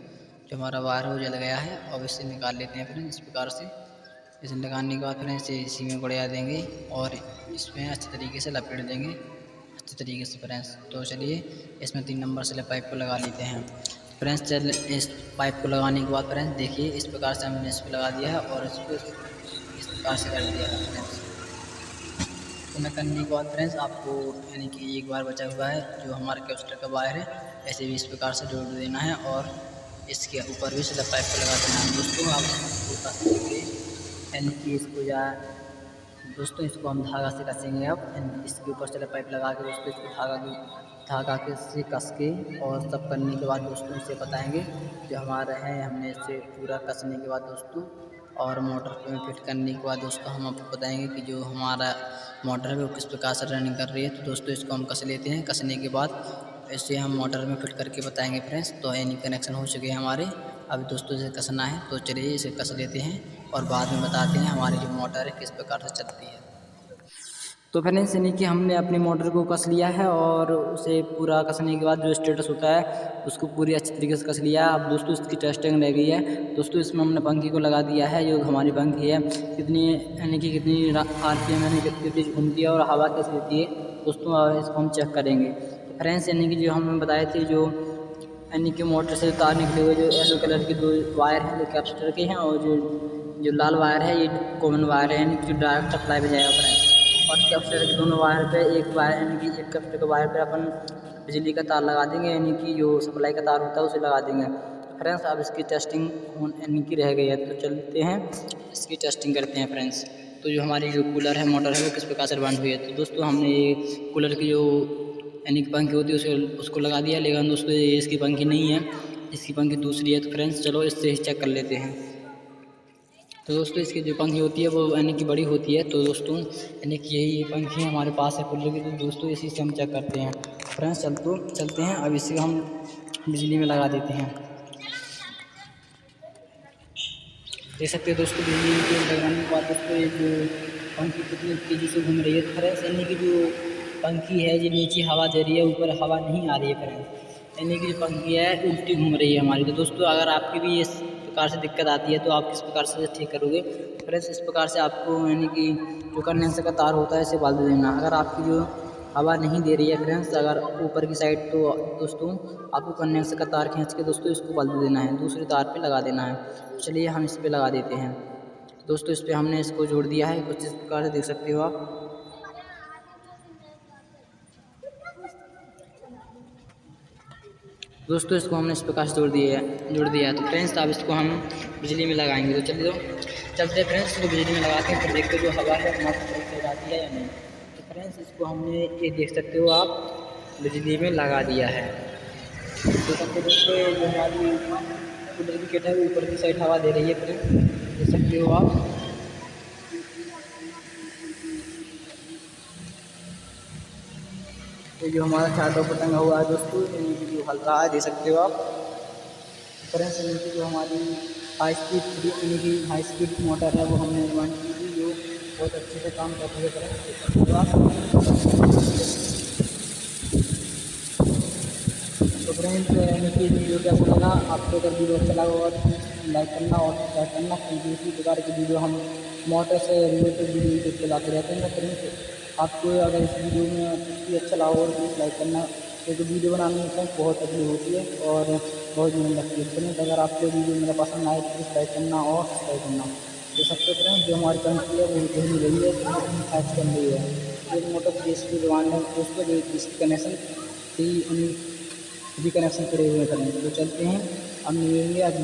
जो हमारा वायर है वो जल गया है। अब इसे निकाल लेते हैं फ्रेंड्स, इस प्रकार से। इसे निकालने के बाद फ्रेंड्स इसे इसी में बढ़ा देंगे, और इसमें अच्छे तरीके से लपेट देंगे अच्छे तरीके से फ्रेंड्स। तो चलिए इसमें 3 नंबर से पाइप को लगा लेते हैं फ्रेंड्स। चल इस पाइप को लगाने के बाद फ्रेंड्स देखिए इस प्रकार से हमने इस पर लगा दिया है, और इसको इस प्रकार से कर दिया है फ्रेंड्स। तो मैं करने के बाद फ्रेंड्स आपको यानी कि एक बार बचा हुआ है जो हमारे कैप्स्टर का वायर है, ऐसे भी इस प्रकार से जोड़ देना है, और इसके ऊपर भी स्लिप पाइप को लगा देना है दोस्तों। आप यानी कि इसको या दोस्तों इसको हम धागा से कसेंगे। अब इसके ऊपर स्लिप पाइप लगा के दोस्तों इसको धागा के से कस के, और सब करने के बाद दोस्तों इसे बताएंगे जो हमारा है। हमने इसे पूरा कसने के बाद दोस्तों और मोटर में फिट करने के बाद दोस्तों हम आपको बताएंगे कि जो हमारा मोटर है वो किस प्रकार से रनिंग कर रही है। तो दोस्तों इसको हम कस लेते हैं, कसने के बाद इसे हम मोटर में फिट करके बताएंगे फ्रेंड्स। तो यानी कनेक्शन हो चुके हैं हमारे, अब दोस्तों इसे कसना है। तो चलिए इसे कस लेते हैं और बाद में बताते हैं हमारी जो मोटर है किस प्रकार से चलती है। तो फ्रेंड्स यानी कि हमने अपनी मोटर को कस लिया है, और उसे पूरा कसने के बाद जो स्टेटस होता है उसको पूरी अच्छी तरीके से कस लिया है। अब दोस्तों इसकी टेस्टिंग रह गई है दोस्तों। इसमें हमने पंखी को लगा दिया है, जो हमारी पंखी है कितनी यानी कि कितनी RPM यानी कितनी तेज घूमती है और हवा कैसे देती है दोस्तों, इसको हम चेक करेंगे। फ्रेंड्स यानी कि जो हमने बताए थे जो यानी कि मोटर से तार निकले हुए जो येलो कलर के 2 वायर हैं जो कैप्स्टर के हैं, और जो लाल वायर है ये कॉमन वायर है यानी कि जो डायरेक्ट सप्लाई में जाएगा फ्रेंड्स। और कैप्स्टर के दोनों वायर पे एक वायर यानी कि एक कैप्स्टर के वायर पे अपन बिजली का तार लगा देंगे, यानी कि जो सप्लाई का तार होता है उसे लगा देंगे फ्रेंड्स। अब इसकी टेस्टिंग यानी कि रह गई है, तो चलते हैं इसकी टेस्टिंग करते हैं फ्रेंड्स। तो जो हमारी जो कूलर है मोटर है वो किस प्रकार से बंद हुई है। तो दोस्तों हमने ये कूलर की जो यानी कि पंखी होती है उसको लगा दिया, लेकिन दोस्तों ये इसकी पंखी नहीं है, इसकी पंखी दूसरी है। तो फ्रेंड्स चलो इससे चेक कर लेते हैं। तो दोस्तों इसकी जो पंखी होती है वो यानी कि बड़ी होती है। तो दोस्तों यानी कि यही पंखी हमारे पास है कूलर की, तो दोस्तों इसी से हम चेक करते हैं फ्रेंड्स। चलते हैं अब इसे हम बिजली में लगा देते हैं। देख सकते हैं दोस्तों बिजली के लगाने के बाद दोस्तों ये जो पंखी कितनी तेज़ी से घूम रही है फ्रेंड्स। यानी कि जो पंखी है जो नीचे हवा दे रही है, ऊपर हवा नहीं आ रही है फ्रेंड्स। यानी कि जो पंखी है उल्टी घूम रही है हमारी। तो दोस्तों अगर आपकी भी इस प्रकार से दिक्कत आती है तो आप किस प्रकार से ठीक करोगे फ्रेंड्स। इस प्रकार से आपको यानी कि जो कंडेंसर का तार होता है इसे बांध देना। अगर आपकी जो हवा नहीं दे रही है फ्रेंड्स अगर ऊपर की साइड, तो दोस्तों आपको कंडेंसर का तार खींच के दोस्तों इसको बांध देना है, दूसरे तार पे लगा देना है। चलिए हम इस पे लगा देते हैं दोस्तों। इस पे हमने इसको जोड़ दिया है, कुछ इस प्रकार से देख सकते हो आप। दोस्तों इसको हमने इस प्रकार से जोड़ दिया है। तो फ्रेंड्स अब इसको हम बिजली में लगाएंगे। तो चलिए चलते फ्रेंड्स इसको बिजली में लगाते हैं, फिर देखते जो हवा है हमारी तरफ से जाती है या नहीं। तो फ्रेंड्स इसको हमने ये देख सकते हो आप बिजली में लगा दिया है। तो सबसे दोस्तों जो हमारी कूलर की किट है वो ऊपर की साइड हवा दे रही है फ्रेंड्स, देख सकते हो आप। ये जो हमारा चार्जर पर टंगा हुआ है दोस्तों, नीचे जो हल रहा है देख सकते हो आप। फ्रेंड्स नीचे जो हमारी हाई स्पीड मोटर है वो हमने निर्माण की थी, जो बहुत अच्छे से काम करती है फ्रेंड्स, देख सकते हो आप। तो फ्रेंड्स यानी कि वीडियो कैसा लगा आपको? अगर वीडियो अच्छा लगा और लाइक करना और सब्सक्राइब करना, क्योंकि इसी प्रकार की वीडियो हम मोटर से रिलेटेड वीडियो यूट्यूब पे लाते रहते हैं। फ्रेंड्स आपको अगर इस वीडियो में कुछ भी अच्छा लगा और प्लीज़ लाइक करना, क्योंकि वीडियो बनाने में बहुत तकलीफ होती है और बहुत मेहनत लगती है। फ्रेंड्स अगर आपको वीडियो मेरा पसंद आए तो प्लीज़ लाइक करना और सब्सक्राइब करना। तो सबसे फ्रेंड्स जो हमारी कंट्री है वो कहीं रही है, फैक्ट कर रही है। एक मोटर देश की जवान है दोस्तों, जो इसकी कनेक्शन थी उन्हीं भी कनेक्शन करे हुए हैं। तो चलते हैं, अब मिलेंगे आज।